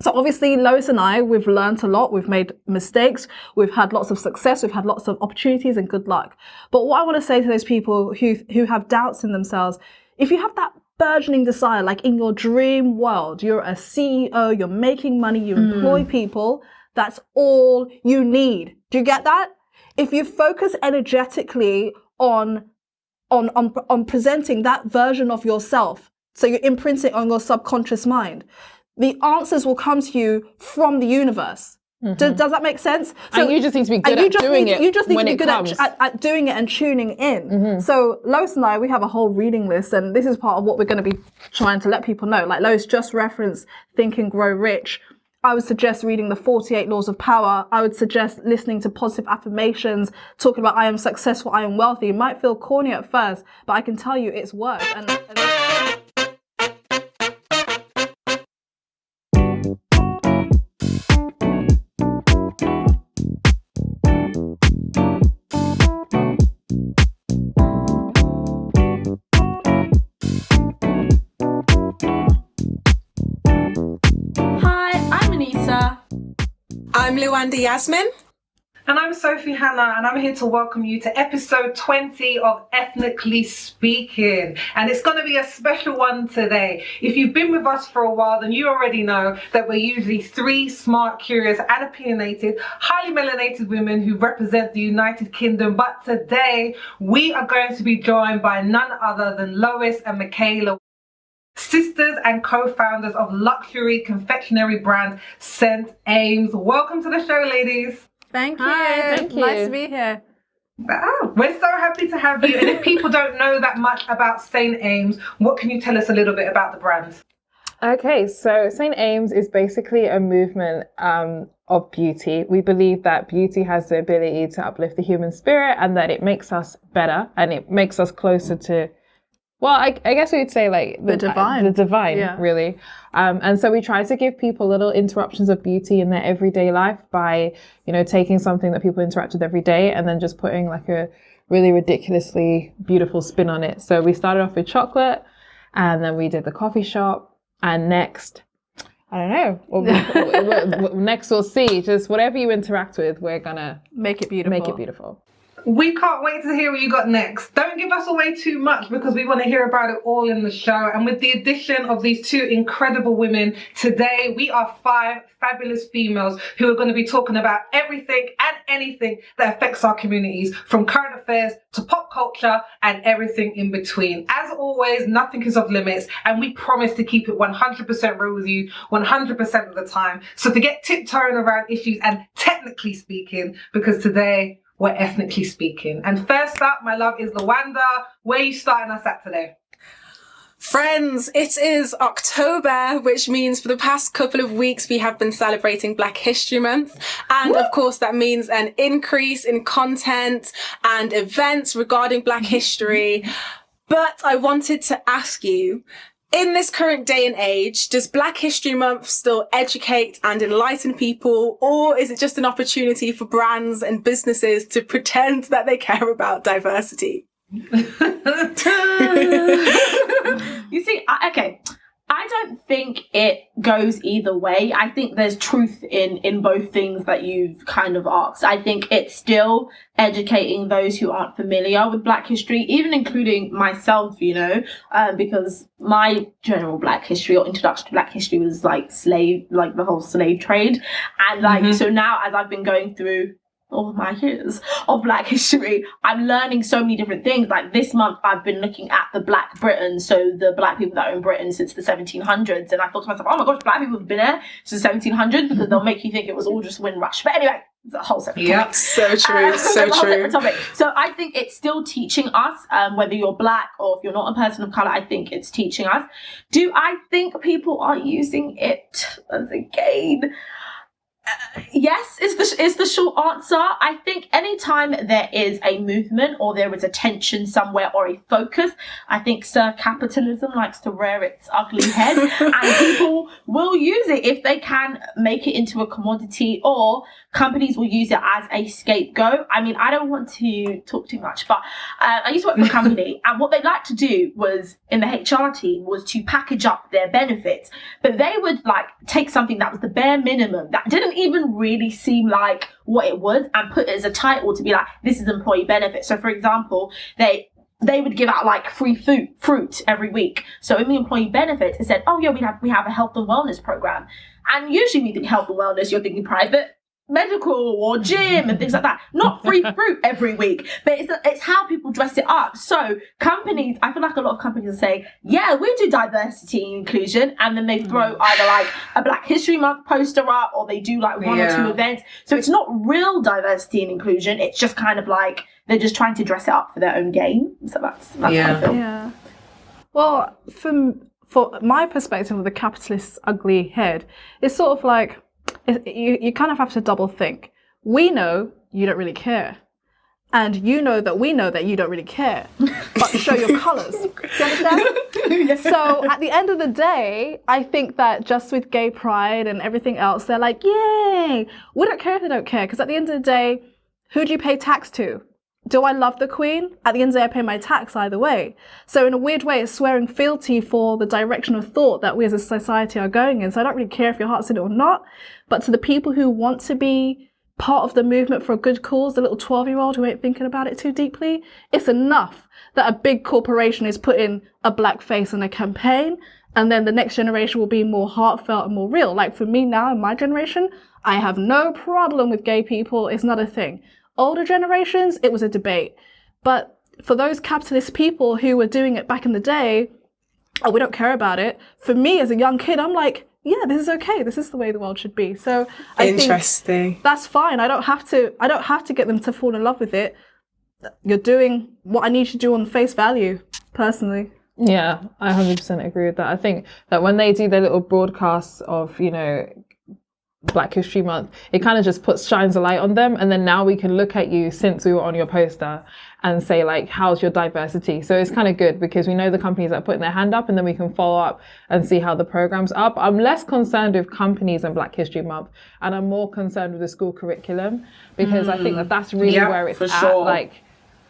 So obviously, Lois and I, we've learned a lot. We've made mistakes. We've had lots of success. We've had lots of opportunities and good luck. But what I want to say to those people who have doubts in themselves, if you have that burgeoning desire, like in your dream world, you're a CEO, you're making money, you employ people, that's all you need. Do you get that? If you focus energetically on presenting that version of yourself, so you're imprinting on your subconscious mind, the answers will come to you from the universe. Does that make sense? So, and you just need to be good at doing it. You just need to be good at doing it and tuning in. So Lois and I, we have a whole reading list, and this is part of what we're going to be trying to let people know. Like Lois just referenced Think and Grow Rich. I would suggest reading the 48 Laws of Power. I would suggest listening to positive affirmations, talking about I am successful, I am wealthy. It might feel corny at first, but I can tell you it's worth. I'm Luanda Yasmin. And I'm Sophie Hannah, and I'm here to welcome you to episode 20 of Ethnically Speaking. And it's going to be a special one today. If you've been with us for a while, then you already know that we're usually three smart, curious, and opinionated, highly melanated women who represent the United Kingdom. But today, we are going to be joined by none other than Lois and Michela, sisters and co-founders of luxury confectionery brand Saint Aymes. Welcome to the show, ladies. Thank you. Hi, thank you. Nice to be here. We're so happy to have you. And if people don't know that much about Saint Aymes, what can you tell us a little bit about the brand? Okay, so Saint Aymes is basically a movement of beauty. We believe that beauty has the ability to uplift the human spirit, and that it makes us better and it makes us closer to, well, I guess we would say like the divine. The divine, really. And so we try to give people little interruptions of beauty in their everyday life by, taking something that people interact with every day and then just putting like a really ridiculously beautiful spin on it. So we started off with chocolate, and then we did the coffee shop, and next, I don't know. Next we'll see. Just whatever you interact with, we're gonna make it beautiful. We can't wait to hear what you got next. Don't give us away too much because we want to hear about it all in the show. And with the addition of these two incredible women, today we are 5 fabulous females who are going to be talking about everything and anything that affects our communities, from current affairs to pop culture and everything in between. As always, nothing is off limits, and we promise to keep it 100% real with you 100% of the time. So forget tiptoeing around issues and technically speaking, because today we're ethnically speaking. And first up, my love, is Luanda. Where are you starting us at today? Friends, it is October, which means for the past couple of weeks, we have been celebrating Black History Month. And of course, that means an increase in content and events regarding Black history. But I wanted to ask you, in this current day and age, does Black History Month still educate and enlighten people, or is it just an opportunity for brands and businesses to pretend that they care about diversity? You see, I don't think it goes either way. I think there's truth in both things that you've kind of asked. I think it's still educating those who aren't familiar with Black history, even including myself, because my general Black history or introduction to Black history was like the whole slave trade. And so now as I've been going through all my years of Black history, I'm learning so many different things. Like this month, I've been looking at the Black Britain, so the Black people that are in Britain since the 1700s, and I thought to myself, oh my gosh, Black people have been there since the 1700s, because they'll make you think it was all just Windrush. But anyway, it's a whole separate topic. So true, so true. So I think it's still teaching us, whether you're Black or if you're not a person of colour, I think it's teaching us. Do I think people are using it as a gain? yes is the short answer. I think anytime there is a movement or there is a tension somewhere or a focus, I think Sir Capitalism likes to rear its ugly head, and people will use it if they can make it into a commodity, or companies will use it as a scapegoat. I mean, I don't want to talk too much, but I used to work for a company, and what they liked to do was, in the HR team, was to package up their benefits. But they would like take something that was the bare minimum, that didn't even really seem like what it was, and put it as a title to be like, this is employee benefit. So for example, they would give out like free fruit every week. So in the employee benefits, it said, oh yeah, we have a health and wellness program. And usually we think health and wellness, you're thinking private medical or gym and things like that, not free fruit every week. But it's how people dress it up. So companies, I feel like a lot of companies are saying, yeah, we do diversity and inclusion, and then they throw either like a Black History Month poster up, or they do like one or two events. So it's not real diversity and inclusion, it's just kind of like they're just trying to dress it up for their own gain. So that's how I feel. Yeah. Well, from my perspective of the capitalist's ugly head, it's sort of like, you kind of have to double think. We know you don't really care, and you know that we know that you don't really care, but show your colours. Do you understand? So at the end of the day, I think that just with gay pride and everything else, they're like, yay, we don't care if they don't care, because at the end of the day, who do you pay tax to? Do I love the Queen? At the end of the day, I pay my tax either way. So in a weird way, it's swearing fealty for the direction of thought that we as a society are going in. So I don't really care if your heart's in it or not. But to the people who want to be part of the movement for a good cause, the little 12-year-old who ain't thinking about it too deeply, it's enough that a big corporation is putting a black face in a campaign, and then the next generation will be more heartfelt and more real. Like for me now, in my generation, I have no problem with gay people. It's not a thing. Older generations, it was a debate. But for those capitalist people who were doing it back in the day, oh, we don't care about it. For me as a young kid, I'm like, yeah, this is okay. This is the way the world should be. So I think that's fine. I don't have to get them to fall in love with it. You're doing what I need you to do on face value, personally. Yeah, I 100% agree with that. I think that when they do their little broadcasts of, you know, Black History Month, it kind of just shines a light on them, and then now we can look at you since we were on your poster and say like, how's your diversity? So it's kind of good because we know the companies that are putting their hand up, and then we can follow up and see how the program's up. I'm less concerned with companies and Black History Month, and I'm more concerned with the school curriculum, because I think that that's really where it's at. Sure. Like,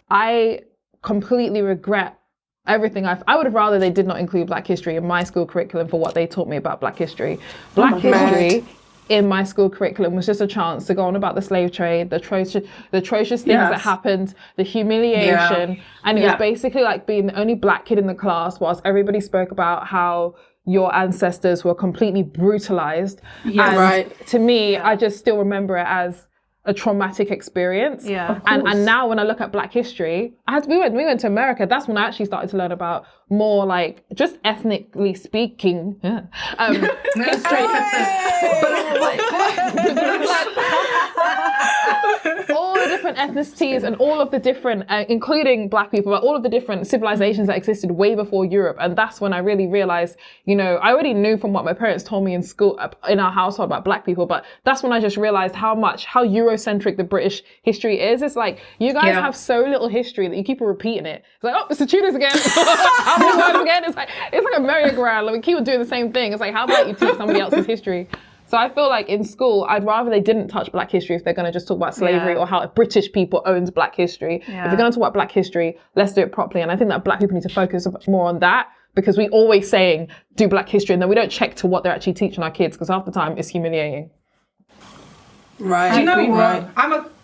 I completely regret everything. I would have rather they did not include Black history in my school curriculum for what they taught me about Black history. Black history in my school curriculum was just a chance to go on about the slave trade, the atrocious things that happened, the humiliation, and it was basically like being the only Black kid in the class whilst everybody spoke about how your ancestors were completely brutalized. To me, I just still remember it as a traumatic experience. And now when I look at Black history, we went to America. That's when I actually started to learn about more like just ethnically speaking history. All the different ethnicities and all of the different, including Black people, but all of the different civilizations that existed way before Europe. And that's when I really realized, you know, I already knew from what my parents told me in school, in our household, about Black people, but that's when I just realized how Eurocentric the British history is. It's like, you guys have so little history that you keep repeating it. It's like, oh, it's the Tudors again. How many times again? It's like a merry-go-round. Like, we keep doing the same thing. It's like, how about you teach somebody else's history? So I feel like in school, I'd rather they didn't touch Black history if they're going to just talk about slavery or how British people owned Black history. If they're going to talk about Black history, let's do it properly. And I think that Black people need to focus more on that, because we always saying, do Black history, and then we don't check to what they're actually teaching our kids, because half the time it's humiliating. Right. Do you know what?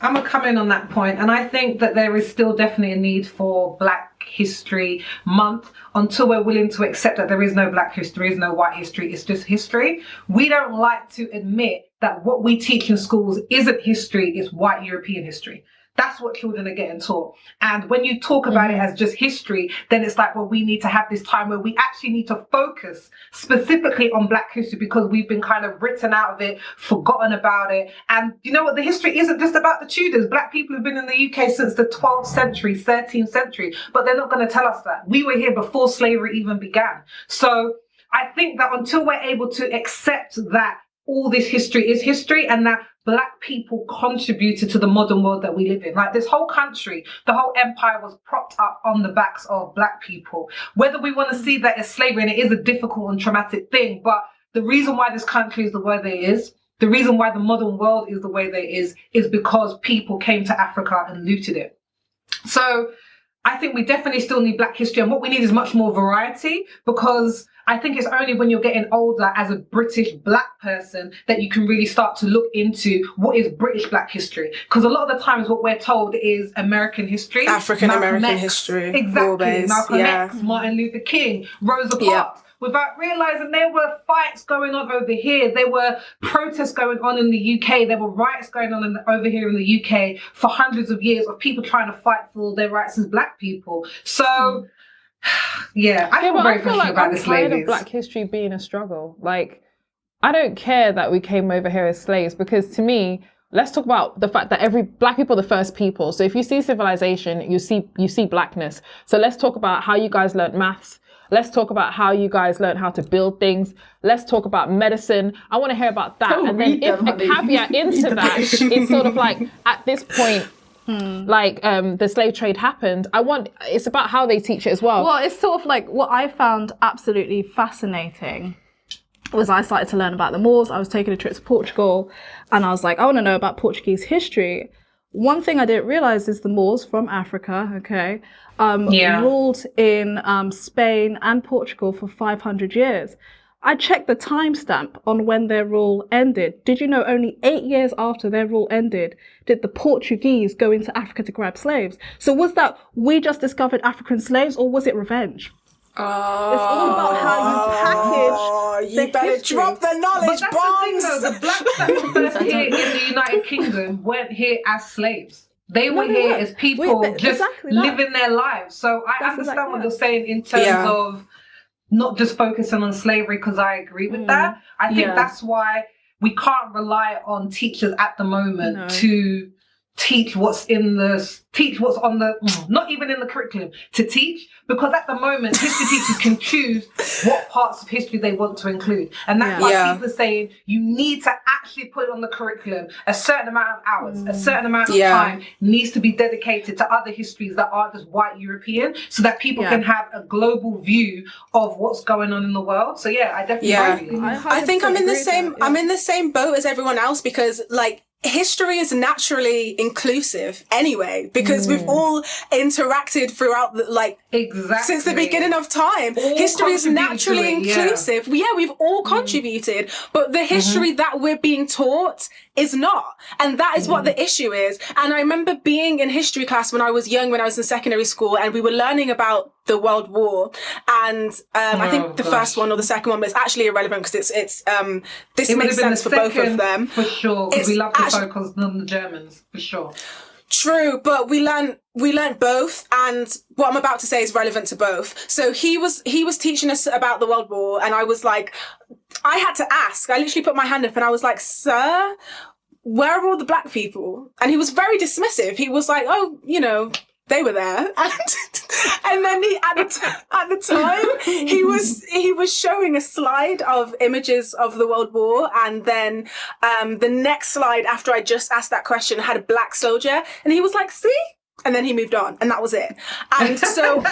I'm a come in on that point, and I think that there is still definitely a need for Black History Month until we're willing to accept that there is no Black history, there is no white history, it's just history. We don't like to admit that what we teach in schools isn't history, it's white European history. That's what children are getting taught. And when you talk about it as just history, then it's like, well, we need to have this time where we actually need to focus specifically on Black history, because we've been kind of written out of it, forgotten about it. And you know what? The history isn't just about the Tudors. Black people have been in the UK since the 12th century, 13th century, but they're not going to tell us that. We were here before slavery even began. So I think that until we're able to accept that all this history is history, and that Black people contributed to the modern world that we live in. Like this whole country, the whole empire was propped up on the backs of Black people. Whether we want to see that as slavery, and it is a difficult and traumatic thing, but the reason why this country is the way that it is, the reason why the modern world is the way that it is because people came to Africa and looted it. So I think we definitely still need Black history, and what we need is much more variety, because I think it's only when you're getting older as a British Black person that you can really start to look into what is British Black history. Because a lot of the times what we're told is American history. African American history. Exactly. Always. Malcolm Yeah. X, Martin Luther King, Rosa Yeah. Parks. Without realising there were fights going on over here. There were protests going on in the UK. There were riots going on over here in the UK for hundreds of years of people trying to fight for their rights as Black people. So... yeah, I feel very passionate about this, I'm tired ladies. of Black history being a struggle. Like, I don't care that we came over here as slaves, because to me, let's talk about the fact that Black people are the first people. So if you see civilization, you see Blackness. So let's talk about how you guys learned maths. Let's talk about how you guys learned how to build things. Let's talk about medicine. I want to hear about that. Don't and then read if them, a honey. caveat into that, it's sort of like at this point, like the slave trade happened. It's about how they teach it as well. Well, it's sort of like what I found absolutely fascinating was I started to learn about the Moors. I was taking a trip to Portugal and I was like, I want to know about Portuguese history. One thing I didn't realize is the Moors from Africa, okay, ruled in Spain and Portugal for 500 years. I checked the timestamp on when their rule ended. Did you know only 8 years after their rule ended did the Portuguese go into Africa to grab slaves? So was that we just discovered African slaves, or was it revenge? It's all about how you package you better history. drop the knowledge But that's bombs. the thing, though. The Blacks that were first here in the United Kingdom weren't here as slaves. They were here as people just exactly that. living their lives. So I That's understand exactly what that. you're saying in terms of not just focusing on slavery, because I agree with that. I think that's why we can't rely on teachers at the moment to teach what's on the, not even in the curriculum, to teach, because at the moment history teachers can choose what parts of history they want to include, and that's why people are saying you need to actually put it on the curriculum. A certain amount of hours, a certain amount of time needs to be dedicated to other histories that aren't just white European, so that people can have a global view of what's going on in the world. So I definitely agree. I think I'm in the same I'm in the same boat as everyone else, because like history is naturally inclusive anyway, because we've all interacted throughout since the beginning of time. All history is naturally inclusive. We've all contributed, but the history that we're being taught is not, and that is what the issue is. And I remember being in history class when I was young, when I was in secondary school, and we were learning about the World War, and I think the first one or the second one, but it's actually irrelevant because this makes sense for both of them. For sure, because we love to focus on the Germans, for sure. True, but we learned both, and what I'm about to say is relevant to both. So he was teaching us about the World War, and I was like, I had to ask. I literally put my hand up and I was like, "Sir, where are all the Black people?" And he was very dismissive. He was like, "Oh, they were there," and then at the time he was showing a slide of images of the World War, and then the next slide after I just asked that question had a Black soldier, and he was like, "See?" And then he moved on, and that was it. And so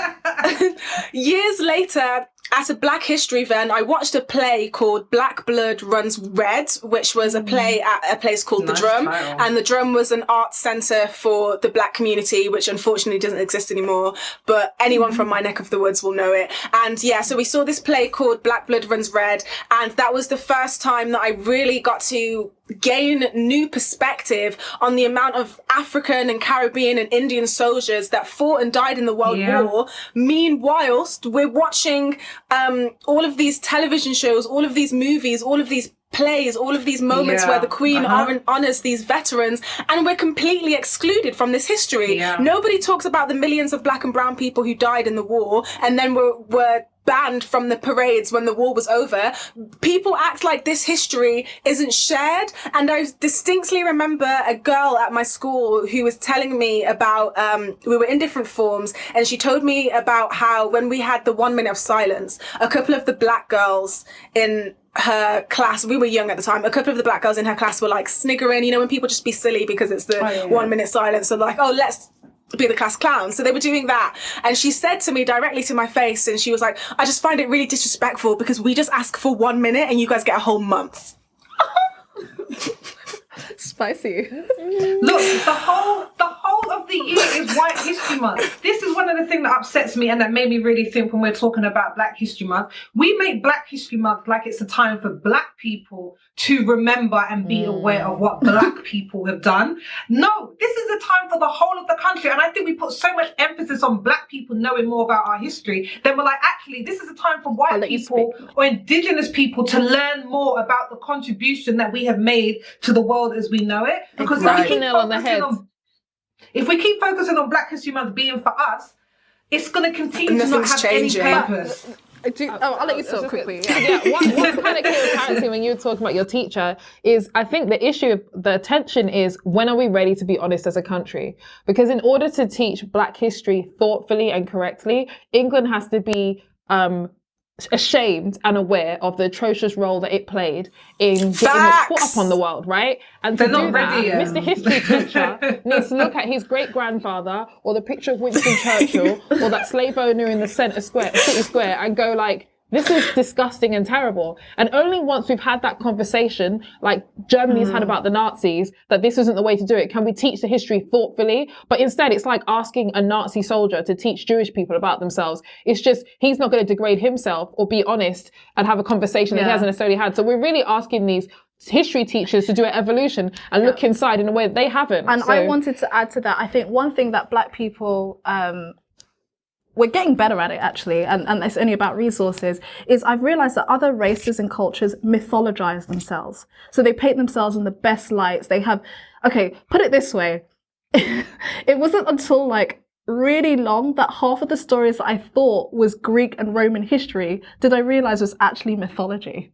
years later, at a Black History event, I watched a play called Black Blood Runs Red, which was a play at a place called The Drum. Title. And The Drum was an art centre for the Black community, which unfortunately doesn't exist anymore. But anyone from my neck of the woods will know it. And so we saw this play called Black Blood Runs Red. And that was the first time that I really got to gain new perspective on the amount of African and Caribbean and Indian soldiers that fought and died in the World War. Meanwhile, we're watching all of these television shows, all of these movies, all of these plays, all of these moments where the Queen honors these veterans, and we're completely excluded from this history. Nobody talks about the millions of Black and brown people who died in the war, and then were banned from the parades when the war was over. People act like this history isn't shared, and I distinctly remember a girl at my school who was telling me about, we were in different forms, and she told me about how when we had the 1 minute of silence, a couple of the Black girls in her class, we were young at the time, a couple of the black girls in her class were like sniggering, you know, when people just be silly because it's the 1 minute silence, so like, oh, let's be the class clown. So they were doing that. And she said to me directly to my face, and she was like, I just find it really disrespectful because we just ask for 1 minute and you guys get a whole month. Spicy. Look, the whole of the year is White History Month. This is one of the things that upsets me and that made me really think when we're talking about Black History Month. We make Black History Month like it's a time for Black people to remember and be aware of what Black people have done. No, this is a time for the whole of the country. And I think we put so much emphasis on Black people knowing more about our history. Then we're like, actually, this is a time for white people or Indigenous people to learn more about the contribution that we have made to the world as we know it. Because if we keep focusing on Black History Month being for us, it's going to continue to not have any purpose. I'll let you talk quickly. What kind of came apparently when you were talking about your teacher is, I think the issue, the tension is, when are we ready to be honest as a country? Because in order to teach Black history thoughtfully and correctly, England has to be ashamed and aware of the atrocious role that it played in getting its foot up on the world, right? And to do that, Mr. History teacher needs to look at his great-grandfather or the picture of Winston Churchill or that slave owner in the city square and go like, this is disgusting and terrible. And only once we've had that conversation, like Germany's had about the Nazis, that this isn't the way to do it, can we teach the history thoughtfully. But instead, it's like asking a Nazi soldier to teach Jewish people about themselves. It's just, he's not going to degrade himself or be honest and have a conversation that he hasn't necessarily had. So we're really asking these history teachers to do an evolution and look inside in a way that they haven't. And I wanted to add to that. I think one thing that Black people... we're getting better at it actually, and it's only about resources, is I've realized that other races and cultures mythologize themselves. So they paint themselves in the best lights. They have, okay, put it this way. It wasn't until like really long that half of the stories that I thought was Greek and Roman history did I realize was actually mythology.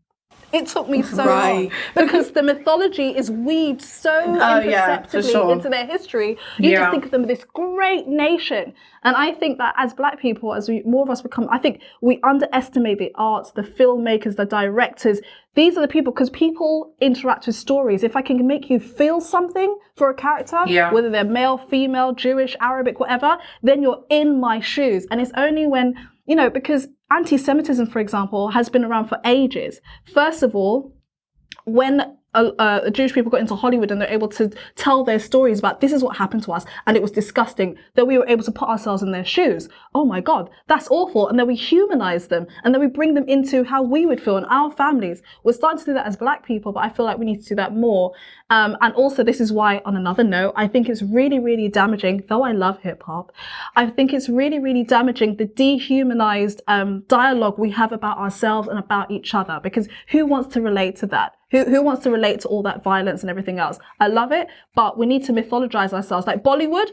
It took me so long because the mythology is weaved so imperceptibly into their history. You just think of them as this great nation. And I think that as Black people, as more of us become, I think we underestimate the arts, the filmmakers, the directors. These are the people, because people interact with stories. If I can make you feel something for a character, whether they're male, female, Jewish, Arabic, whatever, then you're in my shoes. And it's only when, you know, because anti-Semitism, for example, has been around for ages. First of all, when Jewish people got into Hollywood and they're able to tell their stories about this is what happened to us and it was disgusting, then we were able to put ourselves in their shoes. Oh my God, that's awful. And then we humanize them and then we bring them into how we would feel in our families. We're starting to do that as Black people, but I feel like we need to do that more. And also this is why, on another note, I think it's really, really damaging, though I love hip hop, I think it's really, really damaging the dehumanized dialogue we have about ourselves and about each other, because who wants to relate to that? Who wants to relate to all that violence and everything else? I love it, but we need to mythologize ourselves. Like Bollywood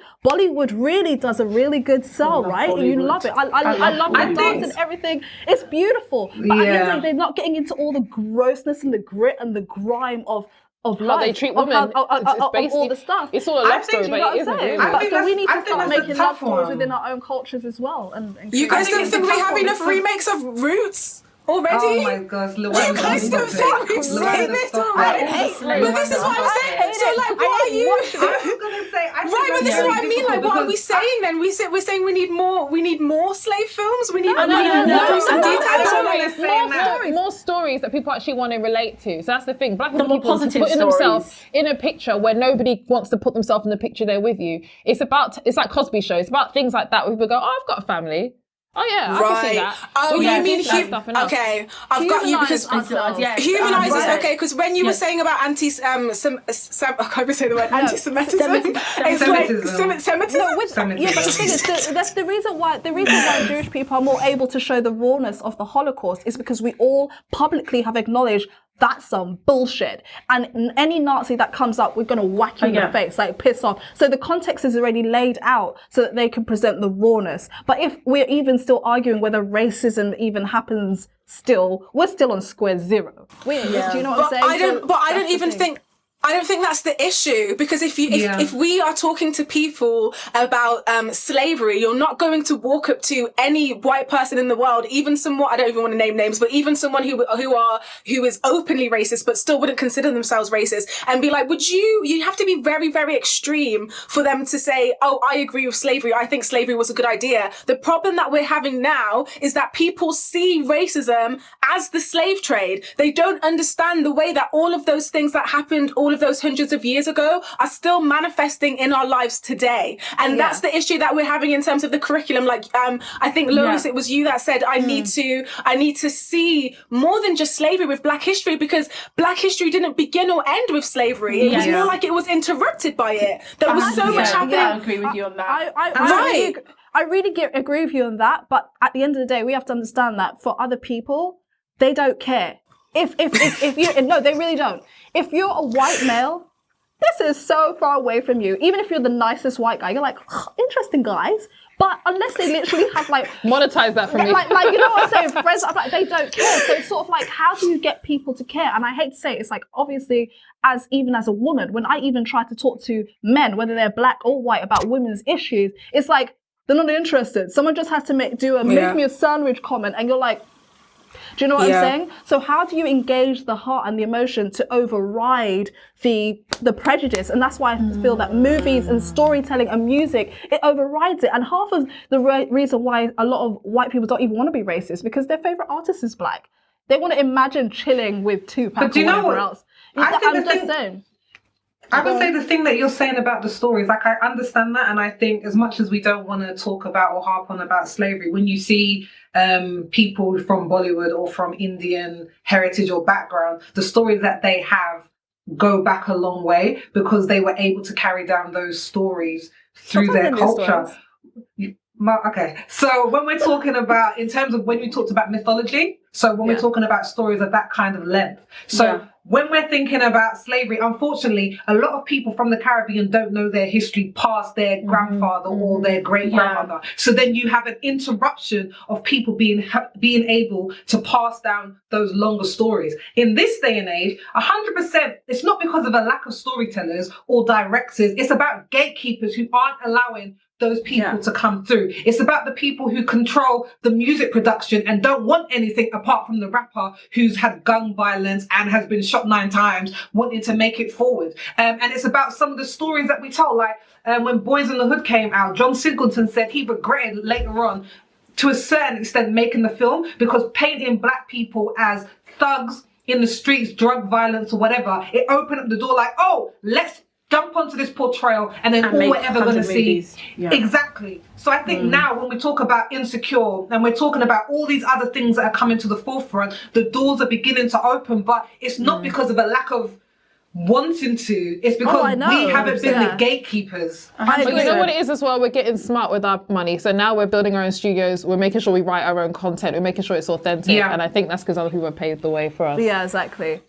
really does a really good sell, right? And you love it. I love the dance and everything. It's beautiful. But at the end of the day, they're not getting into all the grossness and the grit and the grime of life. How they treat women. Of all the stuff. It's all a love story, but it isn't really. So we need to start making love stories within our own cultures as well. And you guys don't think we have enough remakes of Roots? Already? Oh my gosh, you guys don't think we've seen this already? But this is what I'm saying. So like, what are you? I was gonna say, but this is what I mean. Like, what are we saying then? We're saying we need more slave films. We need more stories that people actually want to relate to. So that's the thing. Black people putting themselves in a picture where nobody wants to put themselves in the picture there with you. It's like Cosby Show. It's about things like that where people go, oh, I've got a family. Oh yeah, I can see that. Oh, you mean okay? I've got you because humanizes. Okay, because when you were saying about I can't even say the word anti-Semitism. It's like Semitism. No, but the thing is, that's the reason why Jewish people are more able to show the rawness of the Holocaust is because we all publicly have acknowledged that's some bullshit. And any Nazi that comes up, we're going to whack you in the face, like piss off. So the context is already laid out so that they can present the rawness. But if we're even still arguing whether racism even happens still, we're still on square zero. Do you know what I'm saying? I don't even think I don't think that's the issue, because if we are talking to people about slavery, you're not going to walk up to any white person in the world, even someone, I don't even want to name names, but even someone who is openly racist but still wouldn't consider themselves racist, and be like, you have to be very, very extreme for them to say, oh, I agree with slavery, I think slavery was a good idea. The problem that we're having now is that people see racism as the slave trade. They don't understand the way that all of those things that happened all of those hundreds of years ago are still manifesting in our lives today. And that's the issue that we're having in terms of the curriculum. Like, I think, Lois, it was you that said, I need to see more than just slavery with Black history, because Black history didn't begin or end with slavery. It was more like it was interrupted by it. There was so much happening. I agree with you on that. I really agree with you on that, but at the end of the day, we have to understand that for other people, they don't care. If you, no, they really don't. If you're a white male, this is so far away from you. Even if you're the nicest white guy, you're like, interesting guys. But unless they literally have like monetize that for me, like you know what I'm saying, friends, I'm like, they don't care. So it's sort of like, how do you get people to care? And I hate to say it, it's like, obviously, even as a woman, when I even try to talk to men, whether they're Black or white, about women's issues, it's like they're not interested. Someone just has to make me a sandwich comment, and you're like, do you know what I'm saying? So how do you engage the heart and the emotion to override the prejudice? And that's why I feel that movies and storytelling and music, it overrides it. And half of the reason why a lot of white people don't even want to be racist, because their favorite artist is Black. They want to imagine chilling with Tupac or whatever else. I'm just saying. I would say the thing that you're saying about the stories, like, I understand that, and I think as much as we don't want to talk about or harp on about slavery, when you see people from Bollywood or from Indian heritage or background, the stories that they have go back a long way, because they were able to carry down those stories through their culture. Okay, so when we're talking about, in terms of when you talked about mythology, so when we're talking about stories of that kind of length, when we're thinking about slavery, unfortunately, a lot of people from the Caribbean don't know their history past their grandfather or their great-grandmother. So then you have an interruption of people being able to pass down those longer stories. In this day and age, 100%, it's not because of a lack of storytellers or directors. It's about gatekeepers who aren't allowing those people to come through. It's about the people who control the music production and don't want anything apart from the rapper who's had gun violence and has been shot 9 times, wanting to make it forward. And it's about some of the stories that we told, like when Boys in the Hood came out, John Singleton said he regretted later on, to a certain extent, making the film, because painting Black people as thugs in the streets, drug violence or whatever, it opened up the door like, oh, let's jump onto this portrayal and then all we're ever going to see. Exactly. So I think now when we talk about Insecure and we're talking about all these other things that are coming to the forefront, the doors are beginning to open, but it's not because of a lack of wanting to, it's because we haven't been the gatekeepers. But you know what it is as well, we're getting smart with our money. So now we're building our own studios, we're making sure we write our own content, we're making sure it's authentic, and I think that's because other people have paved the way for us. Yeah, exactly.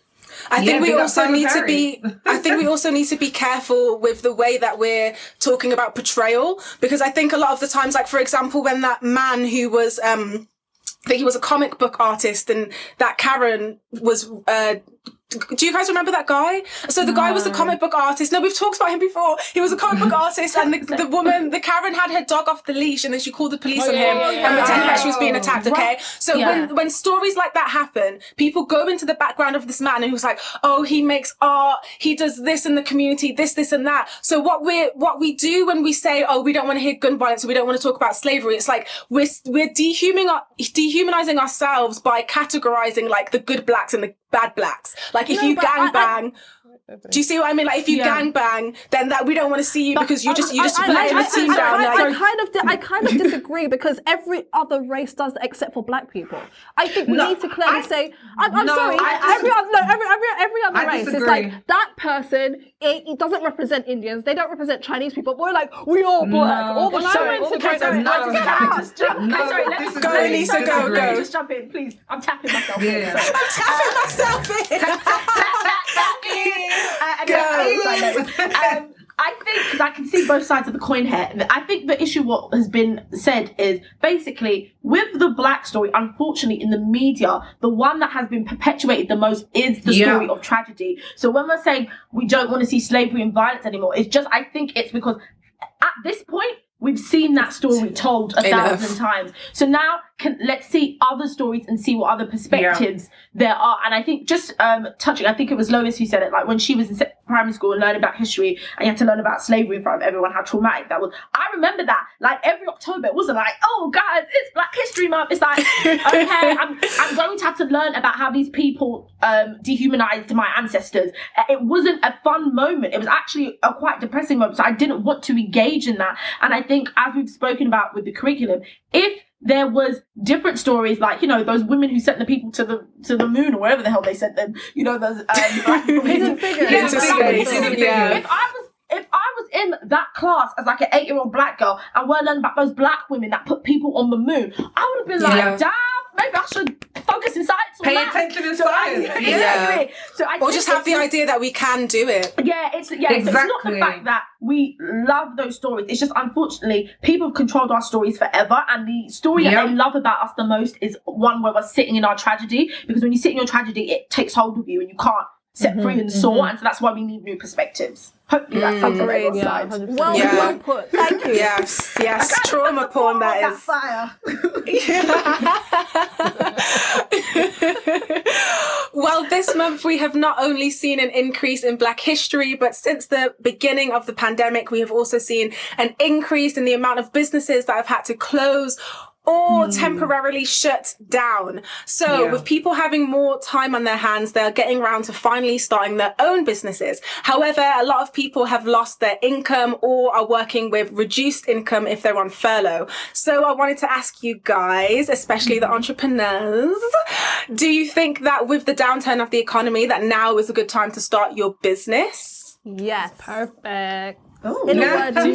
I think we also need to be careful with the way that we're talking about portrayal, because I think a lot of the times, like for example, when that man who was I think he was a comic book artist, and that Karen was do you guys remember that guy? So the guy was a comic book artist. No, we've talked about him before. He was a comic book artist, and the woman, the Karen, had her dog off the leash, and then she called the police on him and pretended that she was being attacked. Okay, so when stories like that happen, people go into the background of this man, and who's like, oh, he makes art, he does this in the community, this and that. So what we do when we say, oh, we don't want to hear gun violence, or we don't want to talk about slavery, it's like we're dehumanizing ourselves by categorizing like the good Blacks and the bad Blacks. Like if you gangbang, do you see what I mean? Like if you gangbang, then that we don't want to see you because you just letting the team down. I kind of disagree, because every other race does that except for Black people. I think we need to clearly say, I'm sorry, every other race. It's like that person, it doesn't represent Indians, they don't represent Chinese people. We're like, we all Black, all the time. Go, Lisa, go. Just jump in, please. I'm tapping myself in. I'm tapping myself in. I think, because I can see both sides of the coin here, I think the issue what has been said is basically with the black story, unfortunately in the media, the one that has been perpetuated the most is the story of tragedy. So when we're saying we don't want to see slavery and violence anymore, it's just, I think it's because at this point, we've seen that story told 1,000 times. So now let's see other stories and see what other perspectives there are. And I think just touching, I think it was Lois who said it, like when she was in primary school and learning about history and you had to learn about slavery in front of everyone, how traumatic that was. I remember that, like every October, it wasn't like, oh guys, it's Black History Month. It's like, okay, I'm going to have to learn about how these people dehumanized my ancestors. It wasn't a fun moment. It was actually a quite depressing moment. So I didn't want to engage in that. And I think, as we've spoken about with the curriculum, if there was different stories, like, you know, those women who sent the people to the moon or wherever the hell they sent them, you know, those black people Hidden figures. If I was in that class as like an 8-year-old black girl and we're learning about those black women that put people on the moon, I would have been like, damn, maybe I should focus in science. Pay attention in science. Exactly. So or just have the idea that we can do it. Yeah, it's not the fact that we love those stories. It's just, unfortunately, people have controlled our stories forever, and the story that they love about us the most is one where we're sitting in our tragedy, because when you sit in your tragedy, it takes hold of you and you can't set free and soar, and so that's why we need new perspectives. Hopefully that's something for everyone's side. Well put. Thank you. Yes. Trauma porn, that is. Fire. Well, this month we have not only seen an increase in Black history, but since the beginning of the pandemic, we have also seen an increase in the amount of businesses that have had to close or temporarily shut down. So with people having more time on their hands, they're getting around to finally starting their own businesses. However, a lot of people have lost their income or are working with reduced income if they're on furlough. So I wanted to ask you guys, especially the entrepreneurs, do you think that with the downturn of the economy that now is a good time to start your business? Yes. Perfect. In a word, Because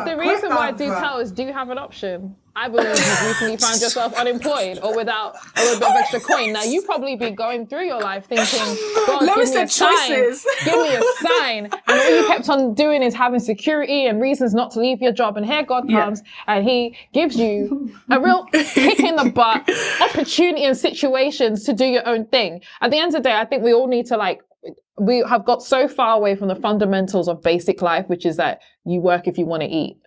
the reason why do tell is, do you have an option? I believe you've recently found yourself unemployed or without a little bit of extra coin. Now, you probably be going through your life thinking, God, give me a sign. Give me a sign. And all you kept on doing is having security and reasons not to leave your job. And here God comes and he gives you a real kick in the butt, opportunity and situations to do your own thing. At the end of the day, I think we all need to we have got so far away from the fundamentals of basic life, which is that you work if you want to eat.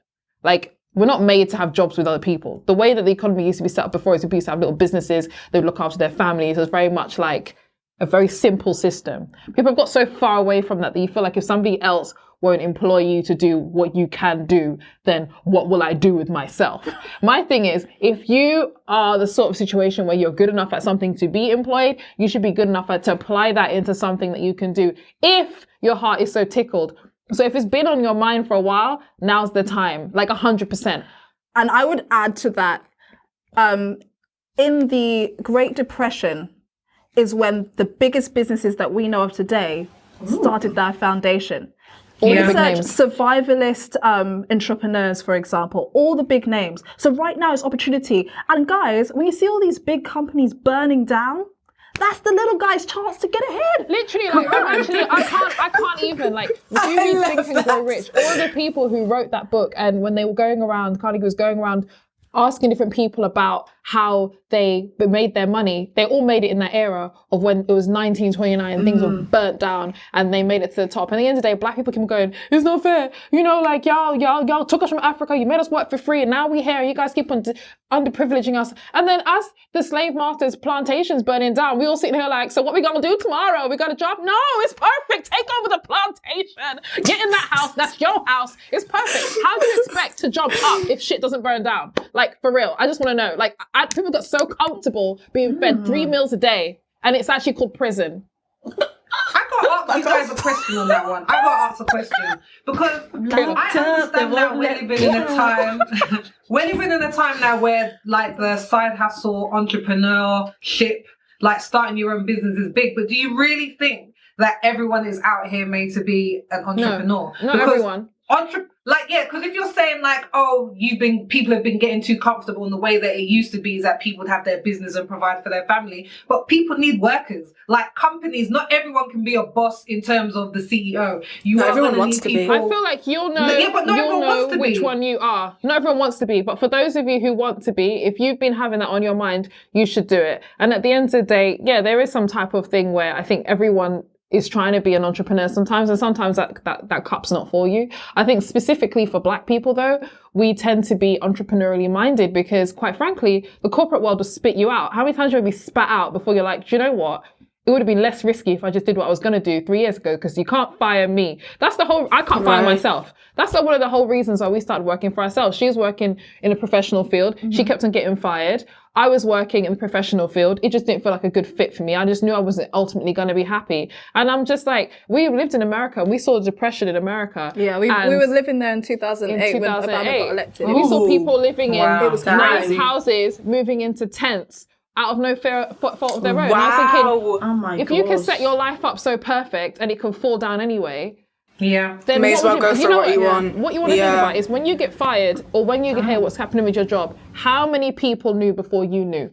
We're not made to have jobs with other people. The way that the economy used to be set up before is people used to have little businesses, they would look after their families. It was very much like a very simple system. People have got so far away from that you feel like if somebody else won't employ you to do what you can do, then what will I do with myself? My thing is, if you are the sort of situation where you're good enough at something to be employed, you should be good enough to apply that into something that you can do if your heart is so tickled. So if it's been on your mind for a while, now's the time, 100%. And I would add to that, in the Great Depression is when the biggest businesses that we know of today started their foundation. Research survivalist entrepreneurs, for example, all the big names. So right now it's opportunity. And guys, when you see all these big companies burning down, that's the little guy's chance to get ahead. Literally, I can't even, if you read Think and Grow Rich, all the people who wrote that book, and when they were going around, Carnegie was going around asking different people about how they made their money, they all made it in that era of when it was 1929 and things were burnt down and they made it to the top. And at the end of the day, black people keep going, it's not fair. Y'all took us from Africa, you made us work for free, and now we're here, and you guys keep on underprivileging us. And then as the slave masters' plantations burning down, we all sitting here so what we gonna do tomorrow? We got a job? No, it's perfect. Take over the plantation. Get in that house. That's your house. It's perfect. How do you expect to jump up if shit doesn't burn down? For real, I just want to know. People got so comfortable being fed 3 meals a day, and it's actually called prison. I got to ask you guys a question on that one. I got to ask a question because I understand that we're living in a time. We're living in a time now where the side hustle, entrepreneurship, starting your own business is big. But do you really think that everyone is out here made to be an entrepreneur? No, not everyone. Like, yeah, because if you're saying like, oh, people have been getting too comfortable in the way that it used to be is that people would have their business and provide for their family, but people need workers. Like companies, not everyone can be a boss in terms of the CEO. Not everyone wants to be. I feel like you'll know which one you are. Not everyone wants to be, but for those of you who want to be, if you've been having that on your mind, you should do it. And at the end of the day, yeah, there is some type of thing where I think everyone is trying to be an entrepreneur sometimes, and sometimes that cup's not for you. I think specifically for Black people though, we tend to be entrepreneurially minded because quite frankly, the corporate world will spit you out. How many times have you been spat out before you're like, do you know what? It would have been less risky if I just did what I was going to do 3 years ago, because you can't fire me. That's the whole, I can't fire myself. That's one of the whole reasons why we started working for ourselves. She was working in a professional field. Mm-hmm. She kept on getting fired. I was working in the professional field. It just didn't feel like a good fit for me. I just knew I wasn't ultimately going to be happy. And I'm just like, we lived in America and we saw the depression in America. Yeah, we were living there in 2008 when Obama got elected. We saw people living in nice crazy. houses, moving into tents, out of no fault of their own. And I was thinking, oh my if you can set your life up so perfect and it can fall down anyway, then may as well go for what you want. What you want to think about is when you get fired or when you hear what's happening with your job, how many people knew before you knew?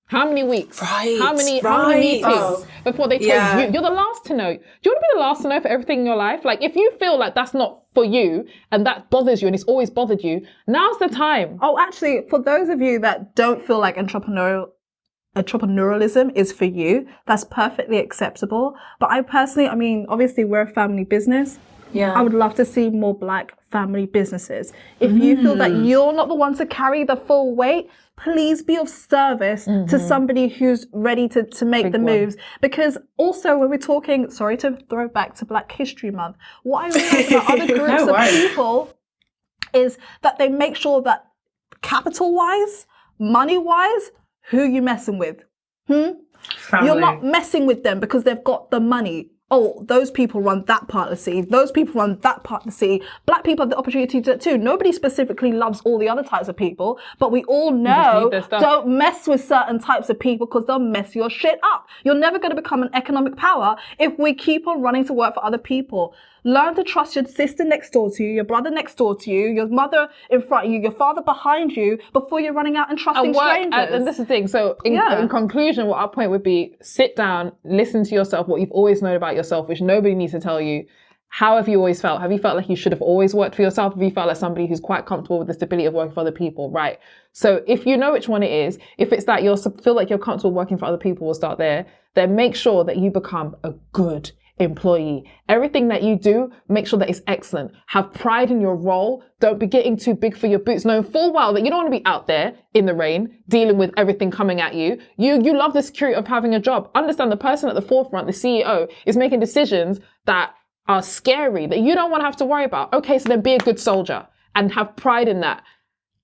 How many weeks? Right. How many meetings before they told you? You're the last to know. Do you want to be the last to know for everything in your life? Like if you feel like that's not for you and that bothers you and it's always bothered you, now's the time. Oh, actually, for those of you that don't feel like entrepreneurialism is for you, that's perfectly acceptable. But I personally, I mean, obviously we're a family business. Yeah. I would love to see more Black family businesses. If you feel that you're not the one to carry the full weight, please be of service to somebody who's ready to make the moves. Because also when we're talking, sorry to throw back to Black History Month, what I realize about other groups of people is that they make sure that capital-wise, money-wise, who you messing with? You're not messing with them because they've got the money. Oh, those people run that part of the city. Those people run that part of the city. Black people have the opportunity to do it too. Nobody specifically loves all the other types of people, but we all know don't mess with certain types of people because they'll mess your shit up. You're never going to become an economic power if we keep on running to work for other people. Learn to trust your sister next door to you, your brother next door to you, your mother in front of you, your father behind you, before you're running out and trusting strangers. And this is the thing. So in conclusion, what our point would be, sit down, listen to yourself, what you've always known about yourself, which nobody needs to tell you. How have you always felt? Have you felt like you should have always worked for yourself? Have you felt like somebody who's quite comfortable with the stability of working for other people? Right. So if you know which one it is, if it's that you feel like you're comfortable working for other people, we'll start there, then make sure that you become a good employee. Everything that you do, make sure that it's excellent. Have pride in your role. Don't be getting too big for your boots, knowing full well that you don't want to be out there in the rain, dealing with everything coming at you. You love the security of having a job. Understand the person at the forefront, the CEO, is making decisions that are scary, that you don't want to have to worry about. Okay, so then be a good soldier and have pride in that.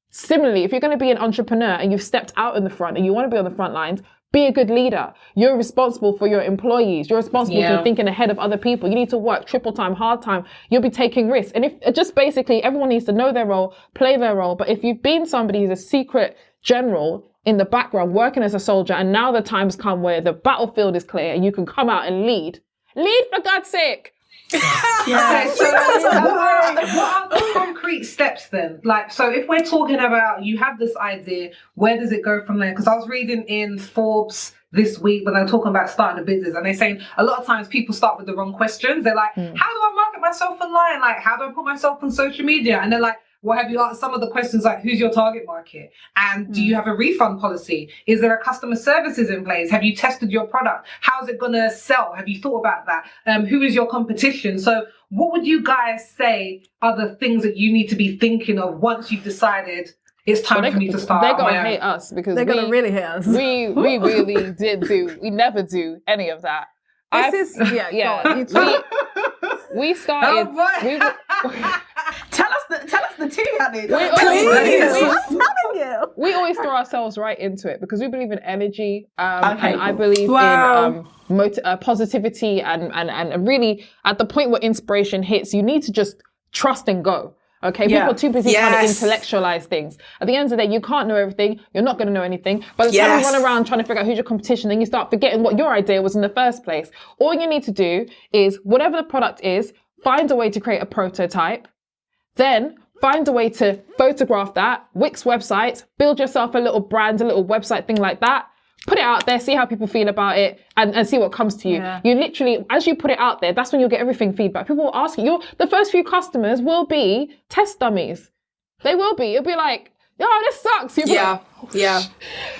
Similarly, if you're going to be an entrepreneur and you've stepped out in the front and you want to be on the front lines, be a good leader. You're responsible for your employees. You're responsible for thinking ahead of other people. You need to work triple time, hard time. You'll be taking risks. And if just basically everyone needs to know their role, play their role. But if you've been somebody who's a secret general in the background, working as a soldier, and now the time's come where the battlefield is clear and you can come out and lead for God's sake. Okay, so what are the concrete steps then? Like, so if we're talking about, you have this idea, where does it go from there? Because I was reading in Forbes this week when they were talking about starting a business, and they're saying a lot of times people start with the wrong questions. They're like, how do I market myself online? Like, how do I put myself on social media? And they're like, well, have you asked some of the questions like, who's your target market? And do you have a refund policy? Is there a customer services in place? Have you tested your product? How's it going to sell? Have you thought about that? Who is your competition? So what would you guys say are the things that you need to be thinking of once you've decided it's time for me to start? They're going to hate us because they're going to really hate us. We really we never do any of that. We started. Tell us the tea, honey. We always throw ourselves right into it because we believe in energy, and I believe in positivity, and really at the point where inspiration hits, you need to just trust and go. Okay, people are too busy trying to intellectualize things. At the end of the day, you can't know everything. You're not going to know anything. By the time you run around trying to figure out who's your competition, then you start forgetting what your idea was in the first place. All you need to do is, whatever the product is, find a way to create a prototype, then find a way to photograph that, Wix website, build yourself a little brand, a little website thing like that, put it out there, see how people feel about it, and see what comes to you. Yeah. You literally, as you put it out there, that's when you'll get everything feedback. People will ask you, the first few customers will be test dummies. They will be. It'll be like, yo, this sucks. You'll be like, yeah.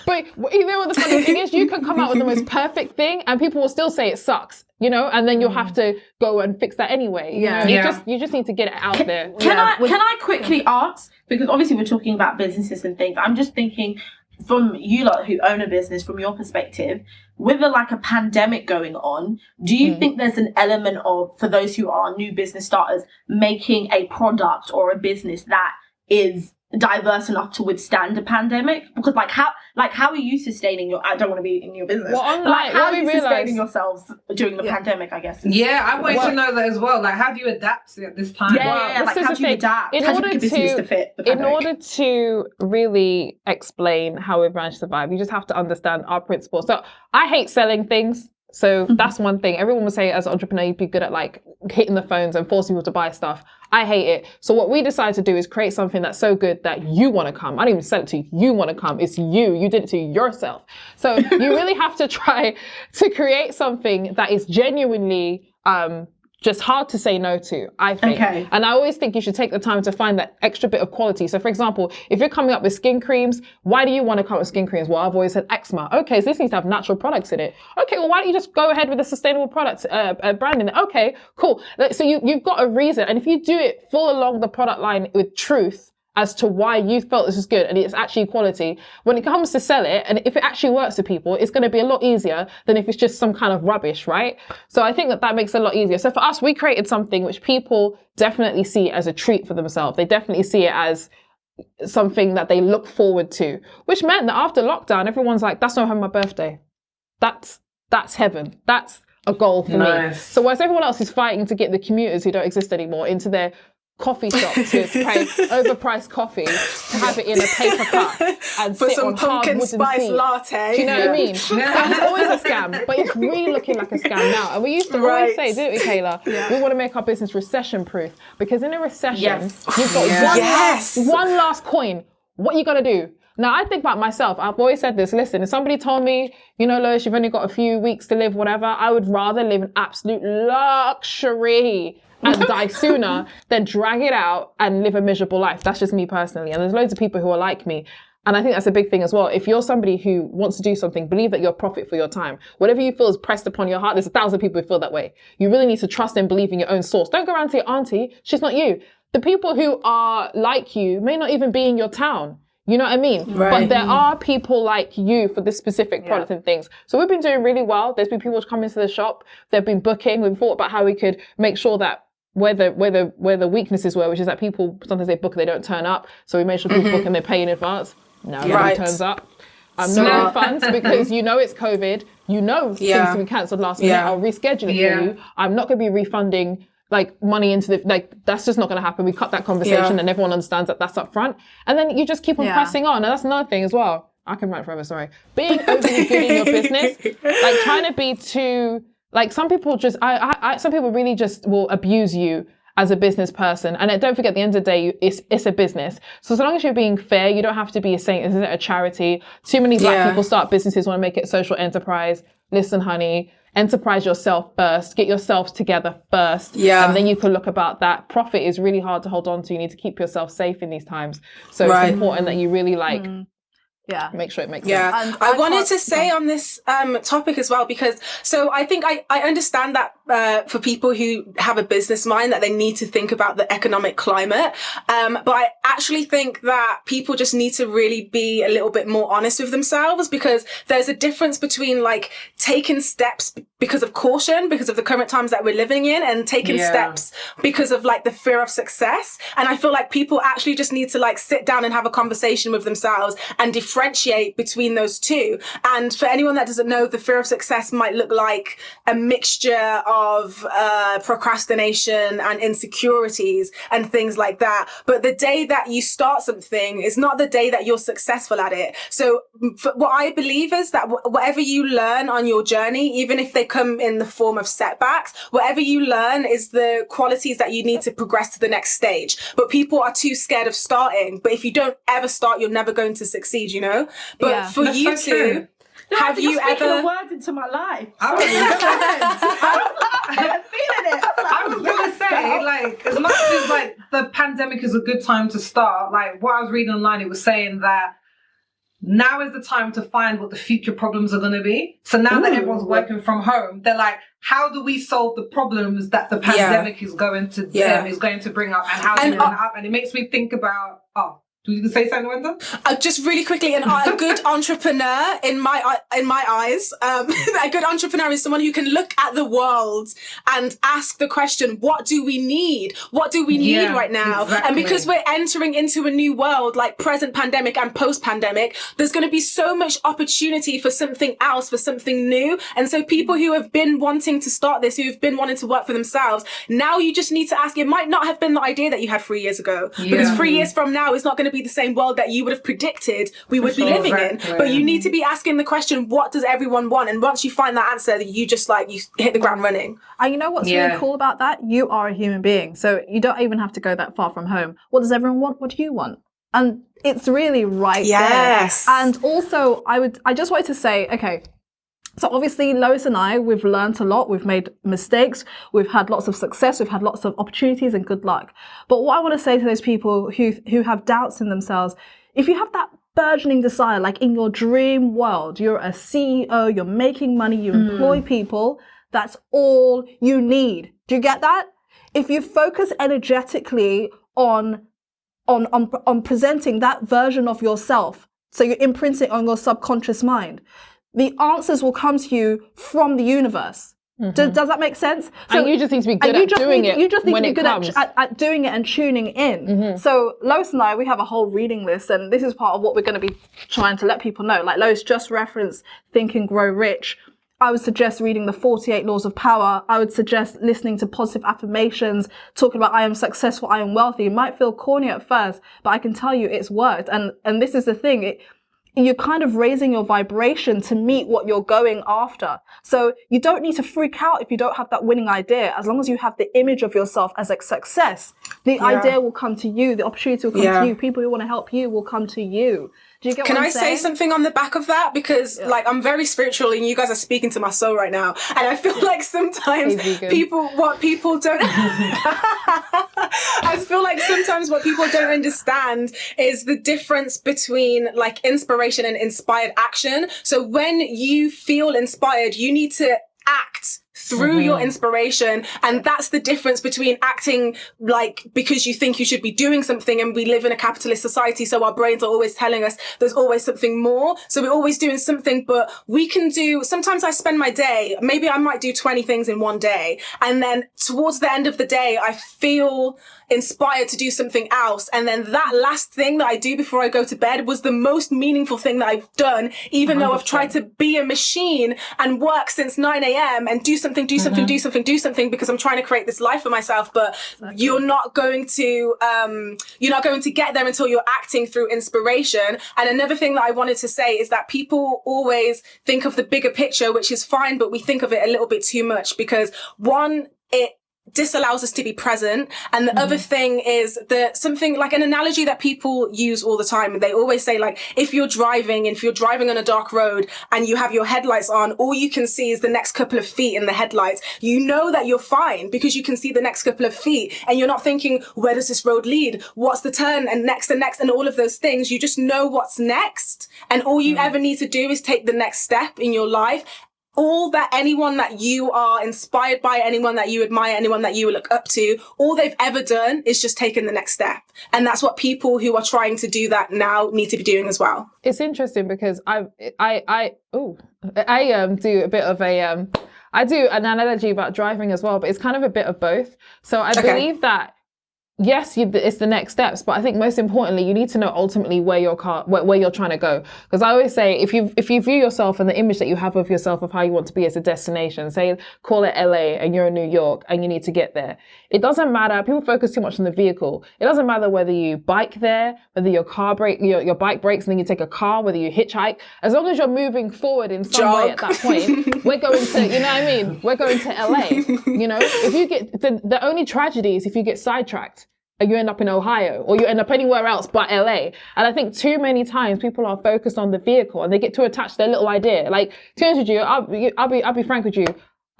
But you know what the funny thing is? You can come out with the most perfect thing and people will still say it sucks, you know, and then you'll have to go and fix that anyway. Yeah. You just need to get it out there. Can I quickly ask, because obviously we're talking about businesses and things, I'm just thinking from you lot who own a business, from your perspective, with a pandemic going on, do you think there's an element of, for those who are new business starters, making a product or a business that is diverse enough to withstand a pandemic? Because how are you sustaining your, I don't want to be in your business, well, how are you sustaining yourselves during the pandemic, I guess? I wanted to know that as well. Like, how do you adapt at this time? How do you adapt? How do you business to fit the pandemic? In order to really explain how we've managed to survive, you just have to understand our principles. So I hate selling things. So that's one thing. Everyone would say as an entrepreneur, you'd be good at hitting the phones and forcing people to buy stuff. I hate it. So what we decided to do is create something that's so good that you want to come. I don't even sell it to you. You want to come. It's you. You did it to yourself. So you really have to try to create something that is genuinely just hard to say no to, I think. Okay. And I always think you should take the time to find that extra bit of quality. So for example, if you're coming up with skin creams, why do you want to come up with skin creams? Well, I've always said eczema. Okay, so this needs to have natural products in it. Okay, well, why don't you just go ahead with a sustainable products brand in it? Okay, cool. So you've got a reason. And if you do it full along the product line with truth as to why you felt this is good and it's actually quality, when it comes to sell it, and if it actually works for people, it's going to be a lot easier than if it's just some kind of rubbish, right? So I think that makes it a lot easier. So for us, we created something which people definitely see as a treat for themselves. They definitely see it as something that they look forward to, which meant that after lockdown, everyone's like, that's not my birthday. That's heaven. That's a goal for me. So whilst everyone else is fighting to get the commuters who don't exist anymore into their coffee shop to pay overpriced coffee to have it in a paper cup and for sit some on hard pumpkin wooden spice seats. latte. Do you know what I mean? That was always a scam, but it's really looking like a scam now. And we used to always say, didn't we, Kayla? We want to make our business recession-proof, because in a recession, you've got one last coin. What you got to do? Now, I think about myself. I've always said this. Listen, if somebody told me, you know, Lois, you've only got a few weeks to live, whatever, I would rather live in absolute luxury and die sooner than drag it out and live a miserable life. That's just me personally. And there's loads of people who are like me. And I think that's a big thing as well. If you're somebody who wants to do something, believe that you're a profit for your time. Whatever you feel is pressed upon your heart, there's 1,000 people who feel that way. You really need to trust and believe in your own source. Don't go around to your auntie. She's not you. The people who are like you may not even be in your town. You know what I mean? Right. But there are people like you for this specific product and things. So we've been doing really well. There's been people coming to the shop. They've been booking. We've thought about how we could make sure that where the weaknesses were, which is that people, sometimes they book and they don't turn up. So we made sure people book and they pay in advance. Now nobody turns up. No refunds, because you know it's COVID. You know things can be cancelled last minute. I'll reschedule it for you. I'm not going to be refunding money into that's just not going to happen. We cut that conversation and everyone understands that that's up front. And then you just keep on pressing on. And that's another thing as well. I can rant forever, sorry. Being overly good in your business, trying to be too, some people just, some people really just will abuse you as a business person. And don't forget, at the end of the day, it's a business. So as long as you're being fair, you don't have to be a saint. This isn't a charity. Too many black people start businesses, want to make it a social enterprise. Listen, honey, enterprise yourself first. Get yourself together first. Yeah. And then you can look about that. Profit is really hard to hold on to. You need to keep yourself safe in these times. So it's important that you really make sure it makes sense. And I wanted to say on this topic as well, because I think I understand that for people who have a business mind, that they need to think about the economic climate. But I actually think that people just need to really be a little bit more honest with themselves, because there's a difference between taking steps because of caution, because of the current times that we're living in, and taking steps because of the fear of success. And I feel like people actually just need to sit down and have a conversation with themselves and differentiate between those two. And for anyone that doesn't know, the fear of success might look like a mixture of procrastination and insecurities and things like that. But the day that you start something is not the day that you're successful at it. So what I believe is that whatever you learn on your journey, even if they come in the form of setbacks. Whatever you learn is the qualities that you need to progress to the next stage. But people are too scared of starting. But if you don't ever start, you're never going to succeed, you know? But for That's you so two, true. have you speaking ever... a word into my life? I was gonna say, like, as much as like the pandemic is a good time to start, like what I was reading online, it was saying that now is the time to find what the future problems are going to be. So now that everyone's working from home, they're like, how do we solve the problems that the pandemic is going to bring up, and how do we bring it up? And it makes me think about do you say something, Wenda? Just really quickly, a good entrepreneur in my eyes, a good entrepreneur is someone who can look at the world and ask the question, what do we need? What do we need right now? Exactly. And because we're entering into a new world, like present pandemic and post-pandemic, there's going to be so much opportunity for something else, for something new. And so people who have been wanting to start this, who've been wanting to work for themselves, now you just need to ask, it might not have been the idea that you had 3 years ago, because 3 years from now is not going to be the same world that you would have predicted we would be living in. But you need to be asking the question, what does everyone want? And once you find that answer, you just you hit the ground running. And you know what's really cool about that? You are a human being, so you don't even have to go that far from home. What does everyone want? What do you want? And it's really right there. And also, I just wanted to say, okay, so obviously Lois and I, we've learned a lot, we've made mistakes, we've had lots of success, we've had lots of opportunities and good luck. But what I want to say to those people who have doubts in themselves, if you have that burgeoning desire, like in your dream world, you're a CEO, you're making money, you employ people, that's all you need. Do you get that? If you focus energetically on presenting that version of yourself, so you're imprinting on your subconscious mind, the answers will come to you from the universe. Does that make sense? So, and you just need to be good at doing it. You just need to be good at doing it and tuning in. So Lois and I, we have a whole reading list, and this is part of what we're going to be trying to let people know. Like Lois just referenced Think and Grow Rich. I would suggest reading the 48 Laws of Power. I would suggest listening to positive affirmations, talking about I am successful, I am wealthy. It might feel corny at first, but I can tell you it's worked. And this is the thing. You're kind of raising your vibration to meet what you're going after. So you don't need to freak out if you don't have that winning idea. As long as you have the image of yourself as a success, the idea will come to you. The opportunity will come to you. People who want to help you will come to you. Do you get what I'm saying? Can I say something on the back of that? Because I'm very spiritual and you guys are speaking to my soul right now. And I feel like sometimes what people don't understand is the difference between inspiration and inspired action. So when you feel inspired, you need to act through your inspiration, and that's the difference between acting because you think you should be doing something, and we live in a capitalist society, so our brains are always telling us there's always something more, so we're always doing something. But we can do, sometimes I spend my day, maybe I might do 20 things in one day, and then towards the end of the day I feel inspired to do something else, and then that last thing that I do before I go to bed was the most meaningful thing that I've done, even 100%. Though I've tried to be a machine and work since 9 a.m. and do something because I'm trying to create this life for myself. But you're not going to get there until you're acting through inspiration. And another thing that I wanted to say is that people always think of the bigger picture, which is fine, but we think of it a little bit too much, because one, it disallows us to be present, and the other thing is that something like an analogy that people use all the time, they always say, if you're driving on a dark road and you have your headlights on, all you can see is the next couple of feet in the headlights. You know that you're fine because you can see the next couple of feet, and you're not thinking, where does this road lead, what's the turn, and next and all of those things. You just know what's next, and all you ever need to do is take the next step in your life. All that anyone that you are inspired by, anyone that you admire, anyone that you look up to, all they've ever done is just taken the next step. And that's what people who are trying to do that now need to be doing as well. It's interesting because I do a bit of I do an analogy about driving as well, but it's kind of a bit of both. So I believe that yes, it's the next steps, but I think most importantly, you need to know ultimately where you're trying to go. Because I always say, if you view yourself and the image that you have of yourself of how you want to be as a destination, say call it LA and you're in New York and you need to get there. It doesn't matter. People focus too much on the vehicle. It doesn't matter whether you bike there, whether your bike breaks and then you take a car, whether you hitchhike. As long as you're moving forward in some way at that point, we're going to, you know what I mean? We're going to LA. You know, if you get the only tragedy is if you get sidetracked. And you end up in Ohio or you end up anywhere else but LA. And I think too many times people are focused on the vehicle and they get too attached to their little idea. Like, to be honest with you, I'll be frank with you.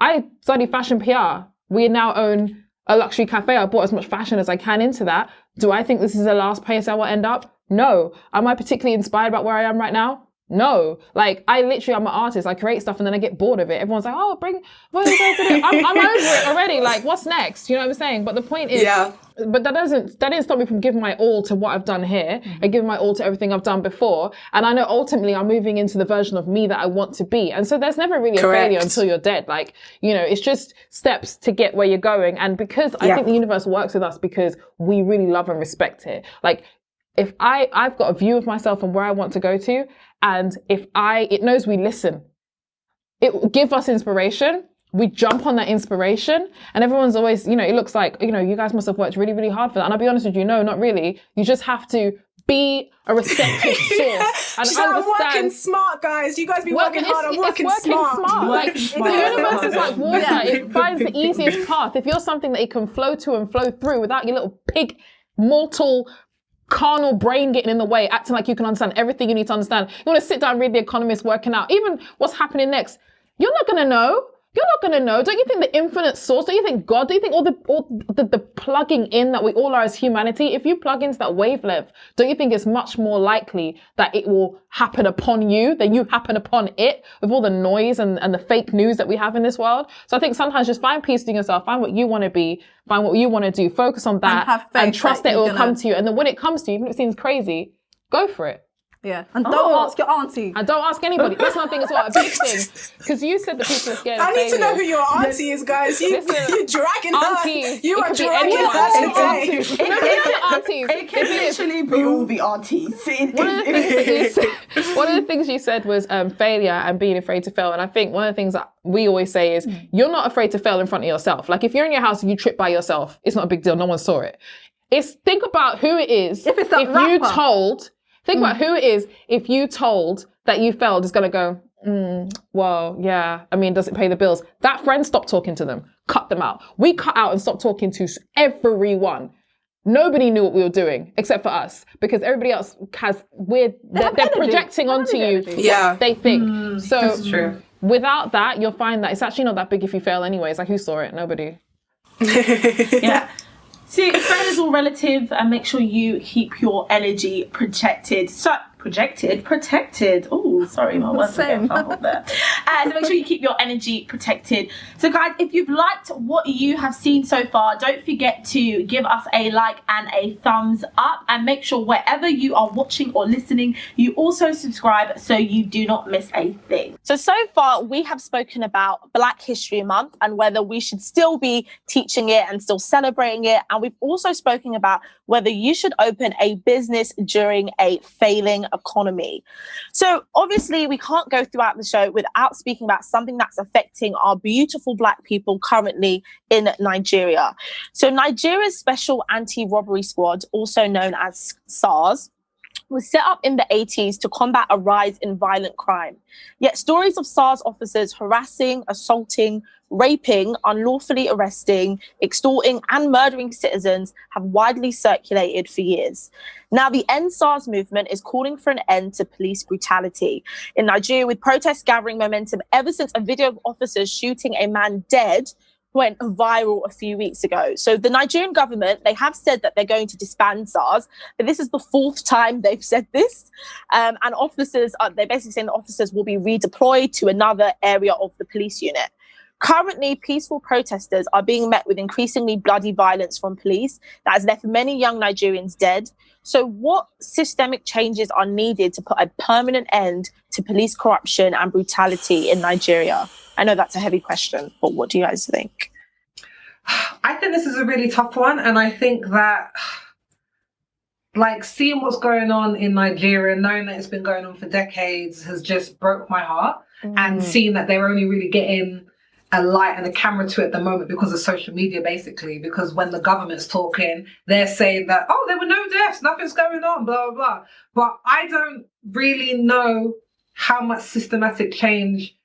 I study fashion PR. We now own a luxury cafe. I brought as much fashion as I can into that. Do I think this is the last place I will end up? No. Am I particularly inspired about where I am right now? No. Like, I'm an artist. I create stuff and then I get bored of it. Everyone's like, oh, what are you guys doing? I'm over it already. Like, what's next? You know what I'm saying? But the point is, but that didn't stop me from giving my all to what I've done here and giving my all to everything I've done before. And I know ultimately I'm moving into the version of me that I want to be. And so there's never really a failure until you're dead. Like, you know, it's just steps to get where you're going. And because I think the universe works with us because we really love and respect it. Like, if I've got a view of myself and where I want to go to, and it knows we listen. It will give us inspiration. We jump on that inspiration, and everyone's always, you know, it looks like, you know, you guys must have worked really, really hard for that. And I'll be honest with you, no, not really. You just have to be a receptive source and understand. I'm working smart, guys. You guys be working hard. I'm working smart. Like, the universe is like water. It finds the easiest path. If you're something that it can flow to and flow through without your little pig, mortal, carnal brain getting in the way, acting like you can understand everything you need to understand. You want to sit down, read The Economist, working out, even what's happening next. You're not going to know. You're not going to know. Don't you think the infinite source, don't you think God, don't you think all the plugging in that we all are as humanity, if you plug into that wavelength, don't you think it's much more likely that it will happen upon you than you happen upon it with all the noise and the fake news that we have in this world? So I think sometimes just find peace in yourself, find what you want to be, find what you want to do, focus on that and trust that it will come to you. And then when it comes to you, even if it seems crazy, go for it. Yeah, and don't ask your auntie. And don't ask anybody. That's another thing as well, a big thing. Because you said that people are scared of failure. I need to know who your auntie is, guys. You're dragging aunties, her. You are dragging her today. It can literally be all the aunties. One of the things you said was failure and being afraid to fail. And I think one of the things that we always say is you're not afraid to fail in front of yourself. Like, if you're in your house and you trip by yourself, it's not a big deal. No one saw it. Think about who it is. If it's that rapper. Think about who it is if you told that you failed is going to go, well, yeah, I mean, does it pay the bills? That friend, stop talking to them. Cut them out. We cut out and stopped talking to everyone. Nobody knew what we were doing except for us because everybody else has weird, they're projecting onto you what they think. So that's true. Without that, you'll find that it's actually not that big if you fail anyways. Like, who saw it? Nobody. Yeah. See, failure is all relative, and make sure you keep your energy protected. Protected. Oh, sorry, my words are getting fumbled there. So make sure you keep your energy protected. So guys, if you've liked what you have seen so far, don't forget to give us a like and a thumbs up, and make sure wherever you are watching or listening, you also subscribe so you do not miss a thing. So far, we have spoken about Black History Month and whether we should still be teaching it and still celebrating it. And we've also spoken about whether you should open a business during a failing economy. So obviously we can't go throughout the show without speaking about something that's affecting our beautiful Black people currently in Nigeria. So Nigeria's Special Anti-Robbery Squad, also known as SARS, was set up in the 80s to combat a rise in violent crime. Yet stories of SARS officers harassing, assaulting, raping, unlawfully arresting, extorting and murdering citizens have widely circulated for years. Now, the EndSars movement is calling for an end to police brutality in Nigeria, with protests gathering momentum ever since a video of officers shooting a man dead went viral a few weeks ago. So the Nigerian government, they have said that they're going to disband SARS, but this is the fourth time they've said this. And they're basically saying the officers will be redeployed to another area of the police unit. Currently, peaceful protesters are being met with increasingly bloody violence from police that has left many young Nigerians dead. So what systemic changes are needed to put a permanent end to police corruption and brutality in Nigeria? I know that's a heavy question, but what do you guys think? I think think this is a really tough one, and I think that, like, seeing what's going on in Nigeria, knowing that it's been going on for decades, has just broke my heart. And seeing that they're only really getting a light and a camera to it at the moment because of social media, basically. Because when the government's talking, they're saying that, oh, there were no deaths, nothing's going on, blah, blah, blah. But I don't really know how much systematic change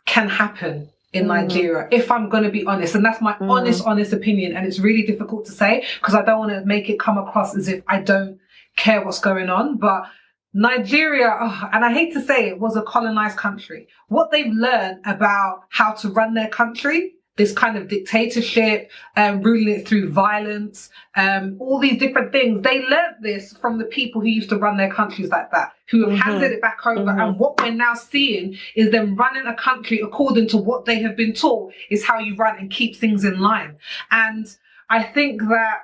can happen in Nigeria, if I'm going to be honest. And that's my honest opinion. And it's really difficult to say because I don't want to make it come across as if I don't care what's going on. But Nigeria, and I hate to say it, was a colonized country. What they've learned about how to run their country, this kind of dictatorship, ruling it through violence, all these different things, they learned this from the people who used to run their countries like that, who have handed it back over. And what we're now seeing is them running a country according to what they have been taught is how you run and keep things in line. And I think that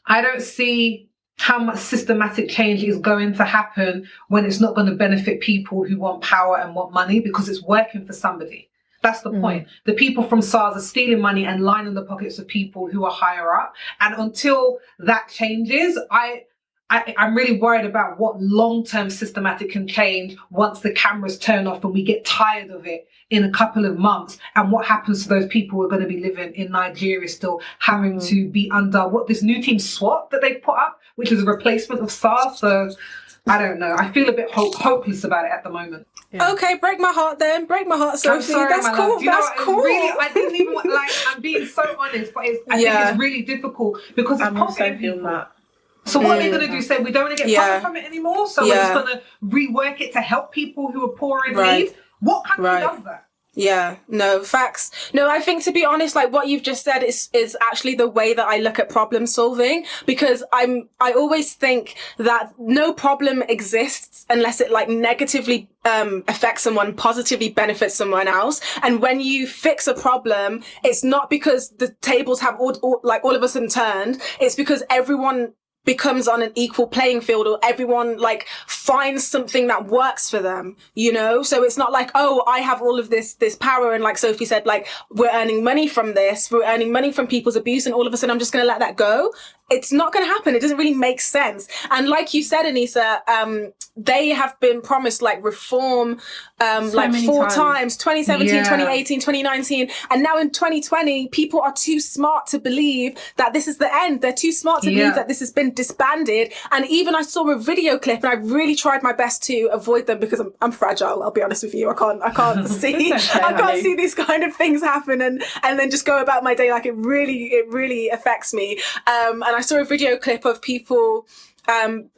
I don't see how much systematic change is going to happen when it's not going to benefit people who want power and want money, because it's working for somebody. That's the point. The people from SARS are stealing money and lining the pockets of people who are higher up. And until that changes, I'm really worried about what long-term systematic can change once the cameras turn off and we get tired of it in a couple of months, and what happens to those people who are going to be living in Nigeria still having to be under what this new team SWAT that they've put up, which is a replacement of SARS. So I don't know. I feel a bit hopeless about it at the moment. Yeah. Okay, break my heart then. Break my heart, Sophie. That's cool. That's cool. Really, I didn't even like. I'm being so honest, but I think it's really difficult because it's profiting people. So what are we going to do? Say we don't want to get profit from it anymore, so we're just going to rework it to help people who are poor in need? What country does that? Yeah, no, facts. No, I think, to be honest, like what you've just said is actually the way that I look at problem solving, because I always think that no problem exists unless it like negatively affects someone, positively benefits someone else. And when you fix a problem, it's not because the tables have all of a sudden turned. It's because everyone becomes on an equal playing field, or everyone like finds something that works for them, you know? So it's not like, oh, I have all of this power, and like Sophie said, like we're earning money from this, we're earning money from people's abuse, and all of a sudden I'm just going to let that go. It's not going to happen. It doesn't really make sense. And like you said, Anissa, they have been promised like reform like 4 times, 2017, 2018, 2019. And now in 2020, people are too smart to believe that this is the end. They're too smart to believe that this has been disbanded. And even I saw a video clip, and I really tried my best to avoid them because I'm fragile. I'll be honest with you. I can't see, I can't see these kind of things happen and then just go about my day. Like it really affects me. And I saw a video clip of people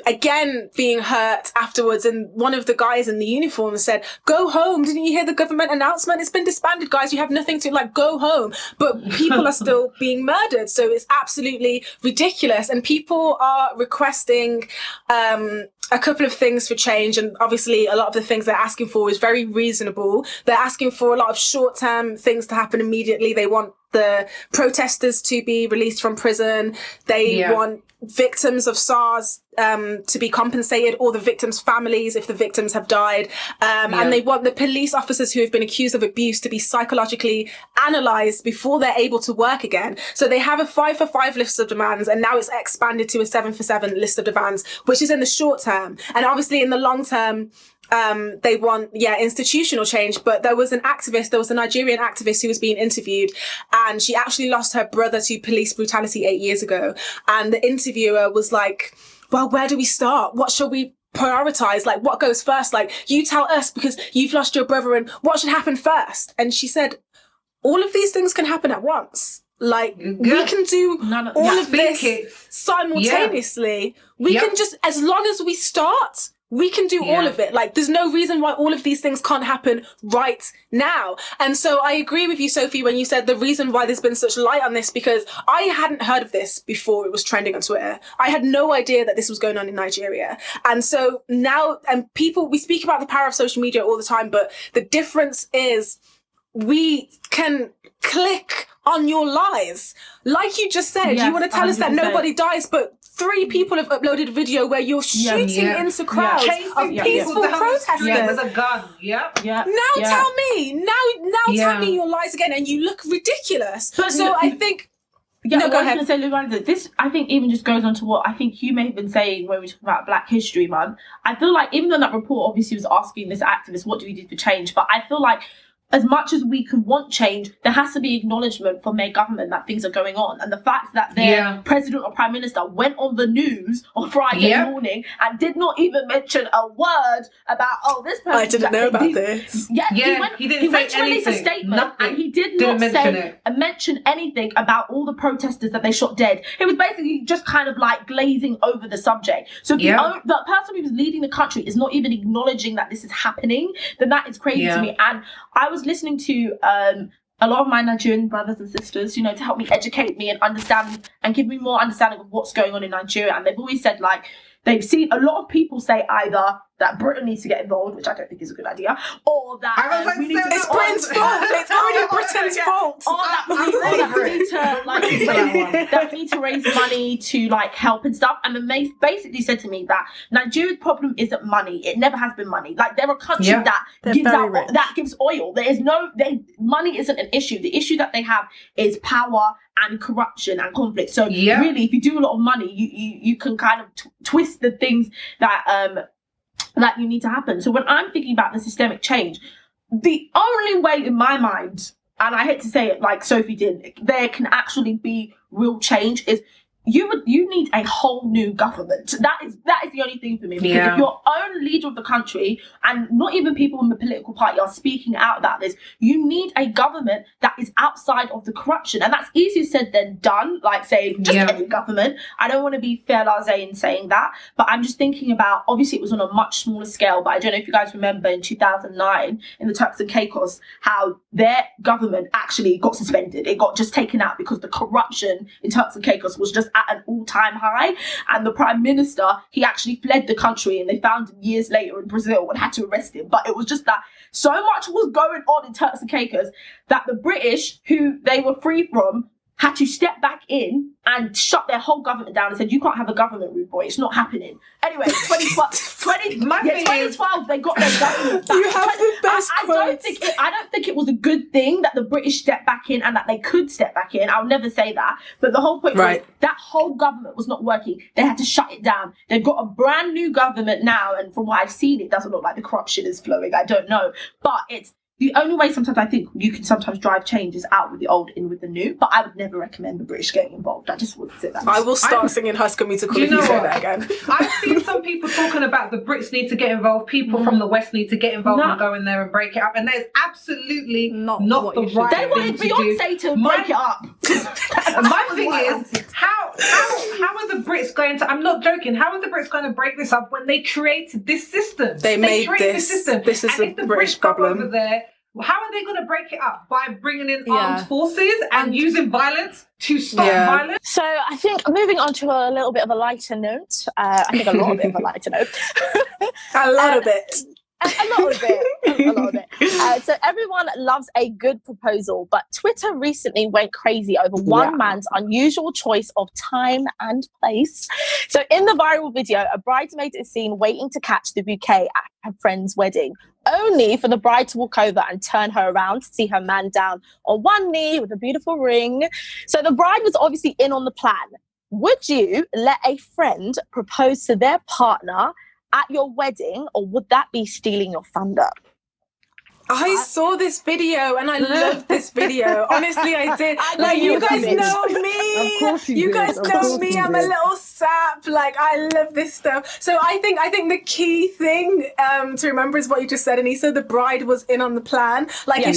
again being hurt afterwards, and one of the guys in the uniform said, go home, didn't you hear the government announcement? It's been disbanded, guys, you have nothing to, like, go home. But people are still being murdered, so it's absolutely ridiculous. And people are requesting a couple of things for change, and obviously a lot of the things they're asking for is very reasonable. They're asking for a lot of short-term things to happen immediately. They want the protesters to be released from prison. They want victims of SARS to be compensated, or the victims' families if the victims have died. And they want the police officers who have been accused of abuse to be psychologically analysed before they're able to work again. So they have a 5 for 5 list of demands, and now it's expanded to a 7 for 7 list of demands, which is in the short term. And obviously in the long term, they want institutional change. But there was a Nigerian activist who was being interviewed, and she actually lost her brother to police brutality 8 years ago, and the interviewer was like, well, where do we start? What shall we prioritize? Like, what goes first? Like, you tell us, because you've lost your brother, and what should happen first? And she said, all of these things can happen at once. Like, we can do all of this simultaneously. We can just, as long as we start, we can do all of it. Like, there's no reason why all of these things can't happen right now. And so I agree with you, Sophie, when you said the reason why there's been such light on this, because I hadn't heard of this before it was trending on Twitter. I had no idea that this was going on in Nigeria. And so now, and we speak about the power of social media all the time, but the difference is we can click on your lies. Like you just said, you want to tell 100%. Us that nobody dies, but 3 people have uploaded a video where you're shooting into crowds of peaceful protesters. With a gun. Tell me, now tell me your lies again, and you look ridiculous. But so I think Yeah, No, I go was ahead. going to say, Luganda, this I think even just goes on to what I think you may have been saying when we talk about Black History Month. I feel like even though that report obviously was asking this activist, what do we do for change? But I feel like as much as we can want change, there has to be acknowledgement from their government that things are going on. And the fact that their president or prime minister went on the news on Friday morning and did not even mention a word about, this person. I didn't know about this. Yeah, he didn't went say to release a anything. statement Nothing. and he did Didn't not mention anything about all the protesters that they shot dead. It was basically just kind of like glazing over the subject. So if the person who was leading the country is not even acknowledging that this is happening, then that is crazy to me. And I was listening to a lot of my Nigerian brothers and sisters, to help me educate me and understand and give me more understanding of what's going on in Nigeria. And they've always said, like, they've seen a lot of people say either that Britain needs to get involved, which I don't think is a good idea, or that we need to... It's Britain's fault. It's already Britain's fault. Or that we need to raise money to like help and stuff. And then they basically said to me that Nigeria's problem isn't money. It never has been money. Like they're a country that gives oil. There is money isn't an issue. The issue that they have is power and corruption and conflict. So really, if you do a lot of money, you can kind of twist the things that you need to happen. So when I'm thinking about the systemic change, the only way in my mind, and I hate to say it like Sophie did, there can actually be real change is you need a whole new government. That is the only thing for me. Because if your own leader of the country and not even people in the political party are speaking out about this, you need a government that is outside of the corruption. And that's easier said than done, like saying just any government. I don't want to be fair-lase in saying that, but I'm just thinking about, obviously it was on a much smaller scale, but I don't know if you guys remember in 2009 in the Turks and Caicos, how their government actually got suspended. It got just taken out because the corruption in Turks and Caicos was just at an all-time high, and the prime minister, he actually fled the country and they found him years later in Brazil and had to arrest him. But it was just that so much was going on in Turks and Caicos that the British, who they were free from, had to step back in and shut their whole government down and said, you can't have a government, rude boy, it's not happening. Anyway, 2012, they got their government back. You have the best I don't think it was a good thing that the British stepped back in and that they could step back in. I'll never say that. But the whole point was that whole government was not working. They had to shut it down. They've got a brand new government now, and from what I've seen, it doesn't look like the corruption is flowing. I don't know. But it's the only way sometimes I think you can sometimes drive change is out with the old, in with the new. But I would never recommend the British getting involved. I just wouldn't say that. I will start singing High School Musical if you say that again. I've seen some people talking about the Brits need to get involved, people from the West need to get involved and go in there and break it up. And that is absolutely not the right They wanted Beyonce to break it up. My thing is, how are the Brits going to, I'm not joking, how are the Brits going to break this up when they created this system? They made created this system. This is and the British problem. Over there, how are they going to break it up? By bringing in armed forces and using violence to stop violence? So I think moving on to a little bit of a lighter note, I think a little bit of a lighter note. A lot of it. A lot of it. So everyone loves a good proposal, but Twitter recently went crazy over one man's unusual choice of time and place. So in the viral video, a bridesmaid is seen waiting to catch the bouquet at her friend's wedding, only for the bride to walk over and turn her around to see her man down on one knee with a beautiful ring. So the bride was obviously in on the plan. Would you let a friend propose to their partner at your wedding, or would that be stealing your thunder? I saw this video and I loved this video. Honestly, I did. Like, you guys know me. Of course you guys did. know me. I'm a little sap. Like, I love this stuff. So I think the key thing to remember is what you just said, Anissa. The bride was in on the plan. Like, if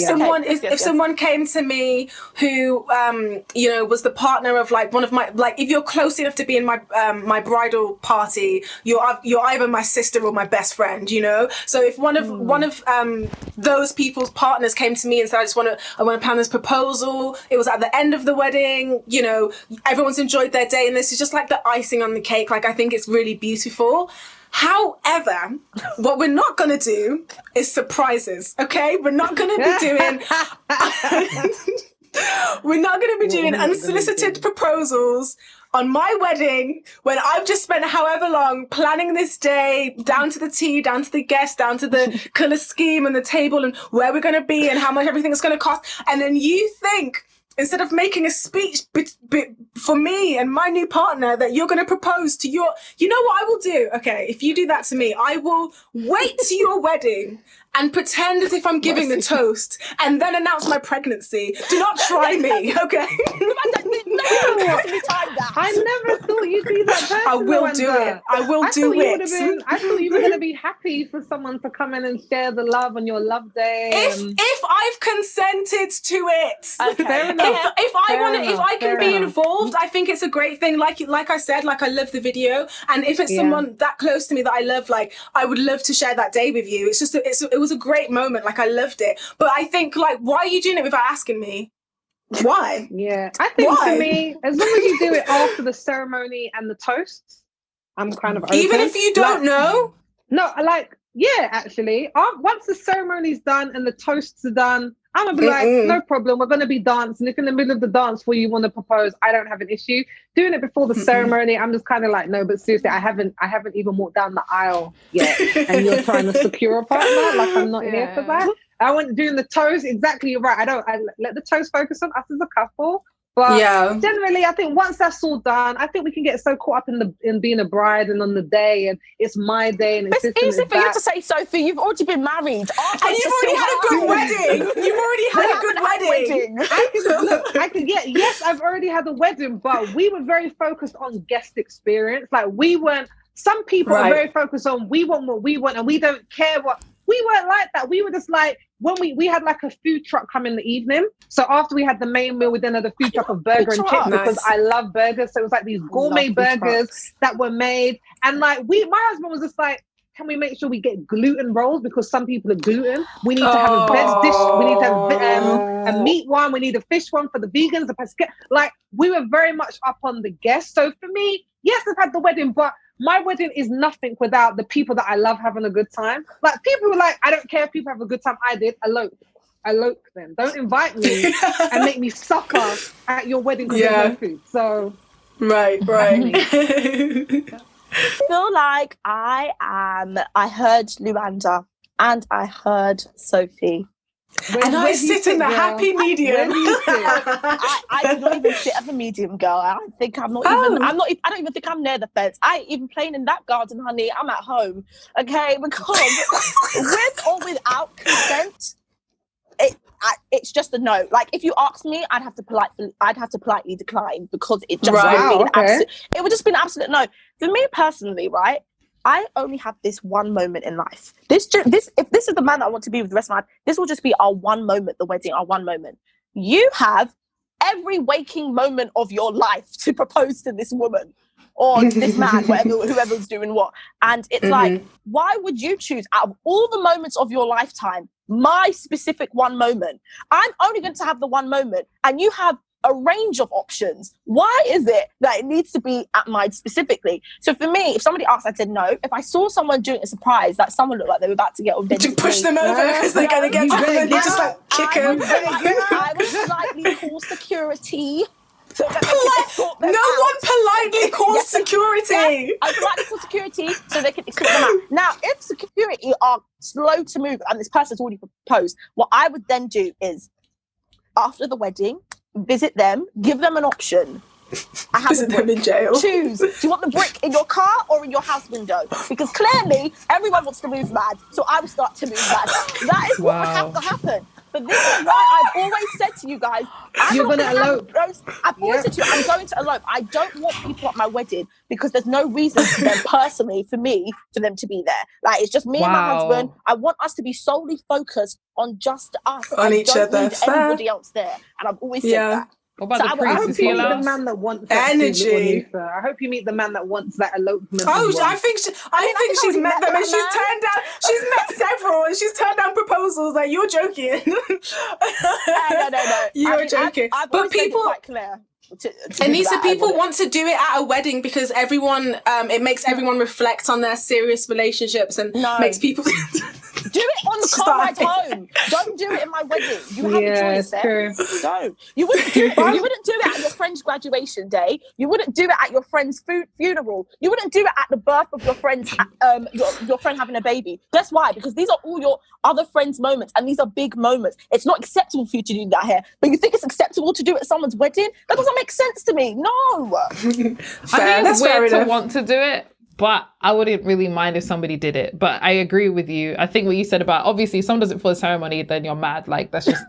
someone came to me who was the partner of like one of my, like, if you're close enough to be in my my bridal party, you're either my sister or my best friend. So if one of those people's partners came to me and said, I want to plan this proposal. It was at the end of the wedding. Everyone's enjoyed their day, and this is just like the icing on the cake. Like, I think it's really beautiful. However, what we're not going to do is surprises. Okay, we're not going to be doing. We're not going to be doing unsolicited proposals on my wedding, when I've just spent however long planning this day, down to the tea, down to the guests, down to the colour scheme and the table and where we're going to be and how much everything is going to cost. And then you think instead of making a speech for me and my new partner that you're going to propose to your, you know what I will do? Okay, if you do that to me, I will wait to your wedding and pretend as if I'm giving the toast and then announce my pregnancy. Do not try me, okay? I never thought you'd be that person. I will do it. I will do it. I thought you were going to be happy for someone to come in and share the love on your love day. If I've consented to it, fair enough. if I can be involved, I think it's a great thing. Like I said, like I love the video, and if it's someone that close to me that I love, like I would love to share that day with you. It's just it was a great moment. Like I loved it, but I think like, why are you doing it without asking me? Why? Yeah, I think for me, as long as you do it after the ceremony and the toasts, I'm kind of open. Even if you don't know? No, like, yeah, actually. Once the ceremony's done and the toasts are done, I'm going to be like, no problem, we're going to be dancing. If in the middle of the dance where you want to propose, I don't have an issue. Doing it before the ceremony, I'm just kind of like, no, but seriously, I haven't even walked down the aisle yet. And you're trying to secure a partner? Like, I'm not here for that. I went doing the toast. Exactly, you're right. I let the toast focus on us as a couple. But generally, I think once that's all done, I think we can get so caught up in being a bride and on the day, and it's my day. And it's easy for you to say, Sophie. You've already been married, and you've already had a good wedding. You've already had a good wedding. Yes, I've already had a wedding, but we were very focused on guest experience. Like we weren't. Some people are very focused on we want what we want, and we don't care what. We weren't like that. We were just like, when we had like a food truck come in the evening. So after we had the main meal, we then had a food truck of burger and chips because I love burgers. So it was like these gourmet burgers that were made. And like my husband was just like, can we make sure we get gluten rolls? Because some people are gluten. We need to have a veg dish. We need to have a meat one. We need a fish one for the vegans, the pesca. Like we were very much up on the guests. So for me, yes, I've had the wedding, but my wedding is nothing without the people that I love having a good time. Like people were like, I don't care if people have a good time. I did. Elope them. Don't invite me and make me suffer at your wedding because there's no food. So right. I feel like I heard Luanda and I heard Sophie. And I sit in the happy medium. I do not even sit at the medium, girl. I think I don't even think I'm near the fence. I ain't even playing in that garden, honey. I'm at home. Okay, because with or without consent, it's just a no. Like if you asked me, I'd have to politely decline because it just it would just be an absolute no. For me personally, right? I only have this one moment in life. If this is the man that I want to be with the rest of my life, this will just be our one moment, the wedding, our one moment. You have every waking moment of your life to propose to this woman or this man, whoever's doing what. And it's like, why would you choose out of all the moments of your lifetime, my specific one moment? I'm only going to have the one moment and you have a range of options. Why is it that it needs to be at mine specifically? So for me, if somebody asked, I said no. If I saw someone doing a surprise, that someone looked like they were about to get on, to push them over because they're going to get up and you just like kick them. I would slightly call security. So no one politely calls security. Yes, I politely call security so they can escort them out. Now, if security are slow to move and this person's already proposed, what I would then do is, after the wedding, visit them, give them an option. I have visit them in jail. Choose. Do you want the brick in your car or in your house window? Because clearly everyone wants to move mad, so I will start to move mad. That is what has to happen. But this is why I've always said to you guys, you're going to elope. I've always said to you, I'm going to elope. I don't want people at my wedding because there's no reason for them personally, for them to be there. Like, it's just me and my husband. I want us to be solely focused on just us. On each other. I don't need anybody else there. And I've always said that. What about the priest? Is he allowed? The man that wants that energy. I hope you meet the man that wants that elopement. I think she's met them and she's turned down. She's met several and she's turned down proposals. Like, you're joking. No. You're joking. But people quite clear. People want to do it at a wedding because everyone, it makes everyone reflect on their serious relationships and makes people. Do it on the car ride home. Don't do it in my wedding. You have a choice there. Don't. You wouldn't do it. You wouldn't do it at your friend's graduation day. You wouldn't do it at your friend's funeral. You wouldn't do it at the birth of your friend's your friend having a baby. Guess why? Because these are all your other friends' moments, and these are big moments. It's not acceptable for you to do that here, but you think it's acceptable to do it at someone's wedding? That doesn't make sense to me. No. I think it's weird to want to do it, but I wouldn't really mind if somebody did it. But I agree with you. I think what you said about, obviously, if someone does it for the ceremony, then you're mad. Like, that's just,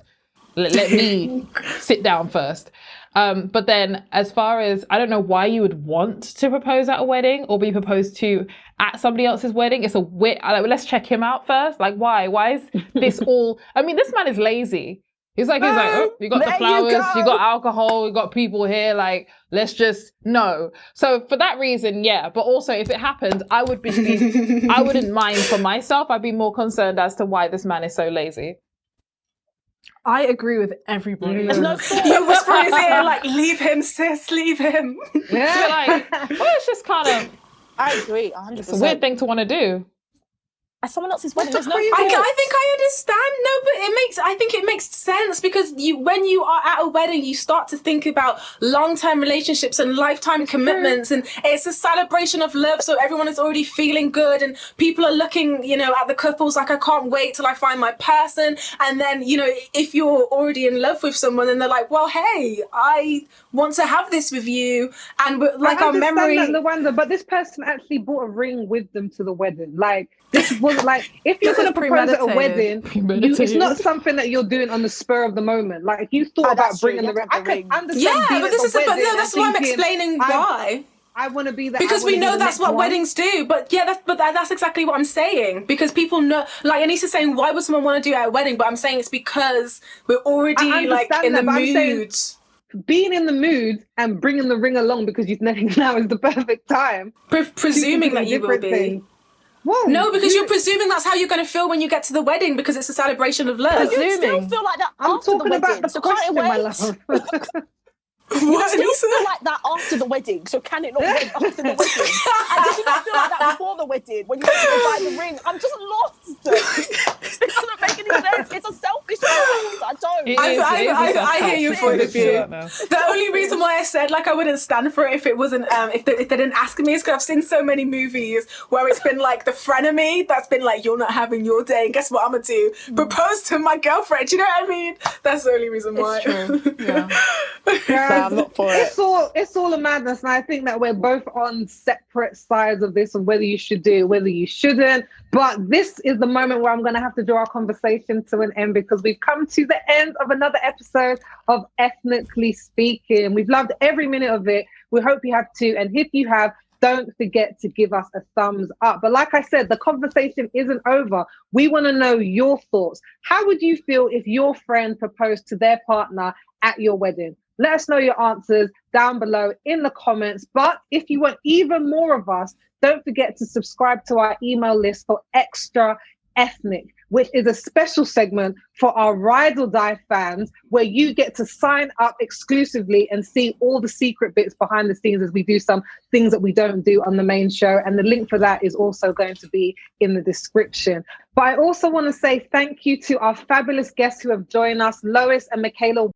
let me sit down first. But then as far as, I don't know why you would want to propose at a wedding or be proposed to at somebody else's wedding. It's a weird, like, let's check him out first. Like, why? Why is this all, I mean, this man is lazy. He's like, oh, you got the flowers, you got alcohol, you got people here, like, let's just, no. So for that reason, yeah. But also if it happened, I wouldn't mind for myself. I'd be more concerned as to why this man is so lazy. I agree with everybody. There's no You're whispering in his ear, like, leave him, sis, leave him. Yeah. So like, well, it's just kind of, I agree, 100%. It's a weird thing to want to do. At someone else's wedding, there's no I think I understand. No, but I think it makes sense because when you are at a wedding, you start to think about long-term relationships and lifetime commitments, and it's a celebration of love. So everyone is already feeling good, and people are looking, at the couples like, I can't wait till I find my person. And then, if you're already in love with someone, and they're like, well, hey, I want to have this with you, and like our memory. I understand that, Lawanda, but this person actually brought a ring with them to the wedding. Like, this was like, if you're going to propose at a wedding, it's not something that you're doing on the spur of the moment. Like, if you thought about bringing the ring, I could understand. Yeah, but that's why I'm explaining why. I want to be that, because we know that's what weddings do. But yeah, that's exactly what I'm saying. Because people know, like Anissa's saying, why would someone want to do it at a wedding? But I'm saying it's because we're already like in the mood. Being in the mood and bringing the ring along because you think now is the perfect time. Presuming that you will be. Things. Whoa, no, because you're presuming that's how you're going to feel when you get to the wedding because it's a celebration of love. But you still feel like that after the wedding. About the question, my love. You still feel like that after the wedding, so can it not wait after the wedding? And did you not feel like that before the wedding when you went to go buy the ring? I'm just lost. It doesn't make any sense. It's a selfish act. I don't. I hear your point of view. The only reason why I said like I wouldn't stand for it if it wasn't if they didn't ask me is because I've seen so many movies where it's been like the frenemy that's been like, you're not having your day, and guess what I'm gonna do? Propose to my girlfriend. You know what I mean? That's the only reason why. It's true. Yeah. I'm not for it. It's all a madness, and I think that we're both on separate sides of this, of whether you should do it, whether you shouldn't. But this is the moment where I'm going to have to draw our conversation to an end because we've come to the end of another episode of Ethnically Speaking. We've loved every minute of it. We hope you have too, and if you have, don't forget to give us a thumbs up. But like I said, the conversation isn't over. We want to know your thoughts. How would you feel if your friend proposed to their partner at your wedding? Let us know your answers down below in the comments. But if you want even more of us, don't forget to subscribe to our email list for Extra Ethnic, which is a special segment for our Ride or Die fans, where you get to sign up exclusively and see all the secret bits behind the scenes as we do some things that we don't do on the main show. And the link for that is also going to be in the description. But I also want to say thank you to our fabulous guests who have joined us, Lois and Michela.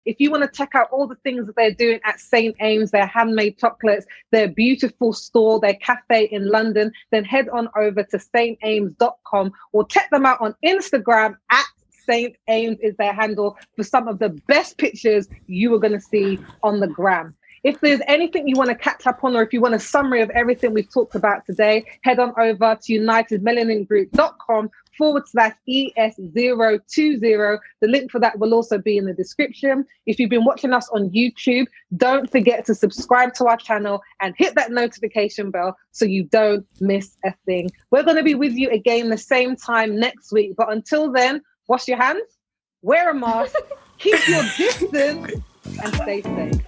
If you want to check out all the things that they're doing at Saint Aymes, their handmade chocolates, their beautiful store, their cafe in London, then head on over to saintaymes.com or check them out on Instagram at Saint Aymes is their handle for some of the best pictures you are going to see on the gram. If there's anything you want to catch up on, or if you want a summary of everything we've talked about today, head on over to unitedmelaningroup.com/ES020. The link for that will also be in the description. If you've been watching us on YouTube, don't forget to subscribe to our channel and hit that notification bell so you don't miss a thing. We're going to be with you again the same time next week. But until then, wash your hands, wear a mask, keep your distance, and stay safe.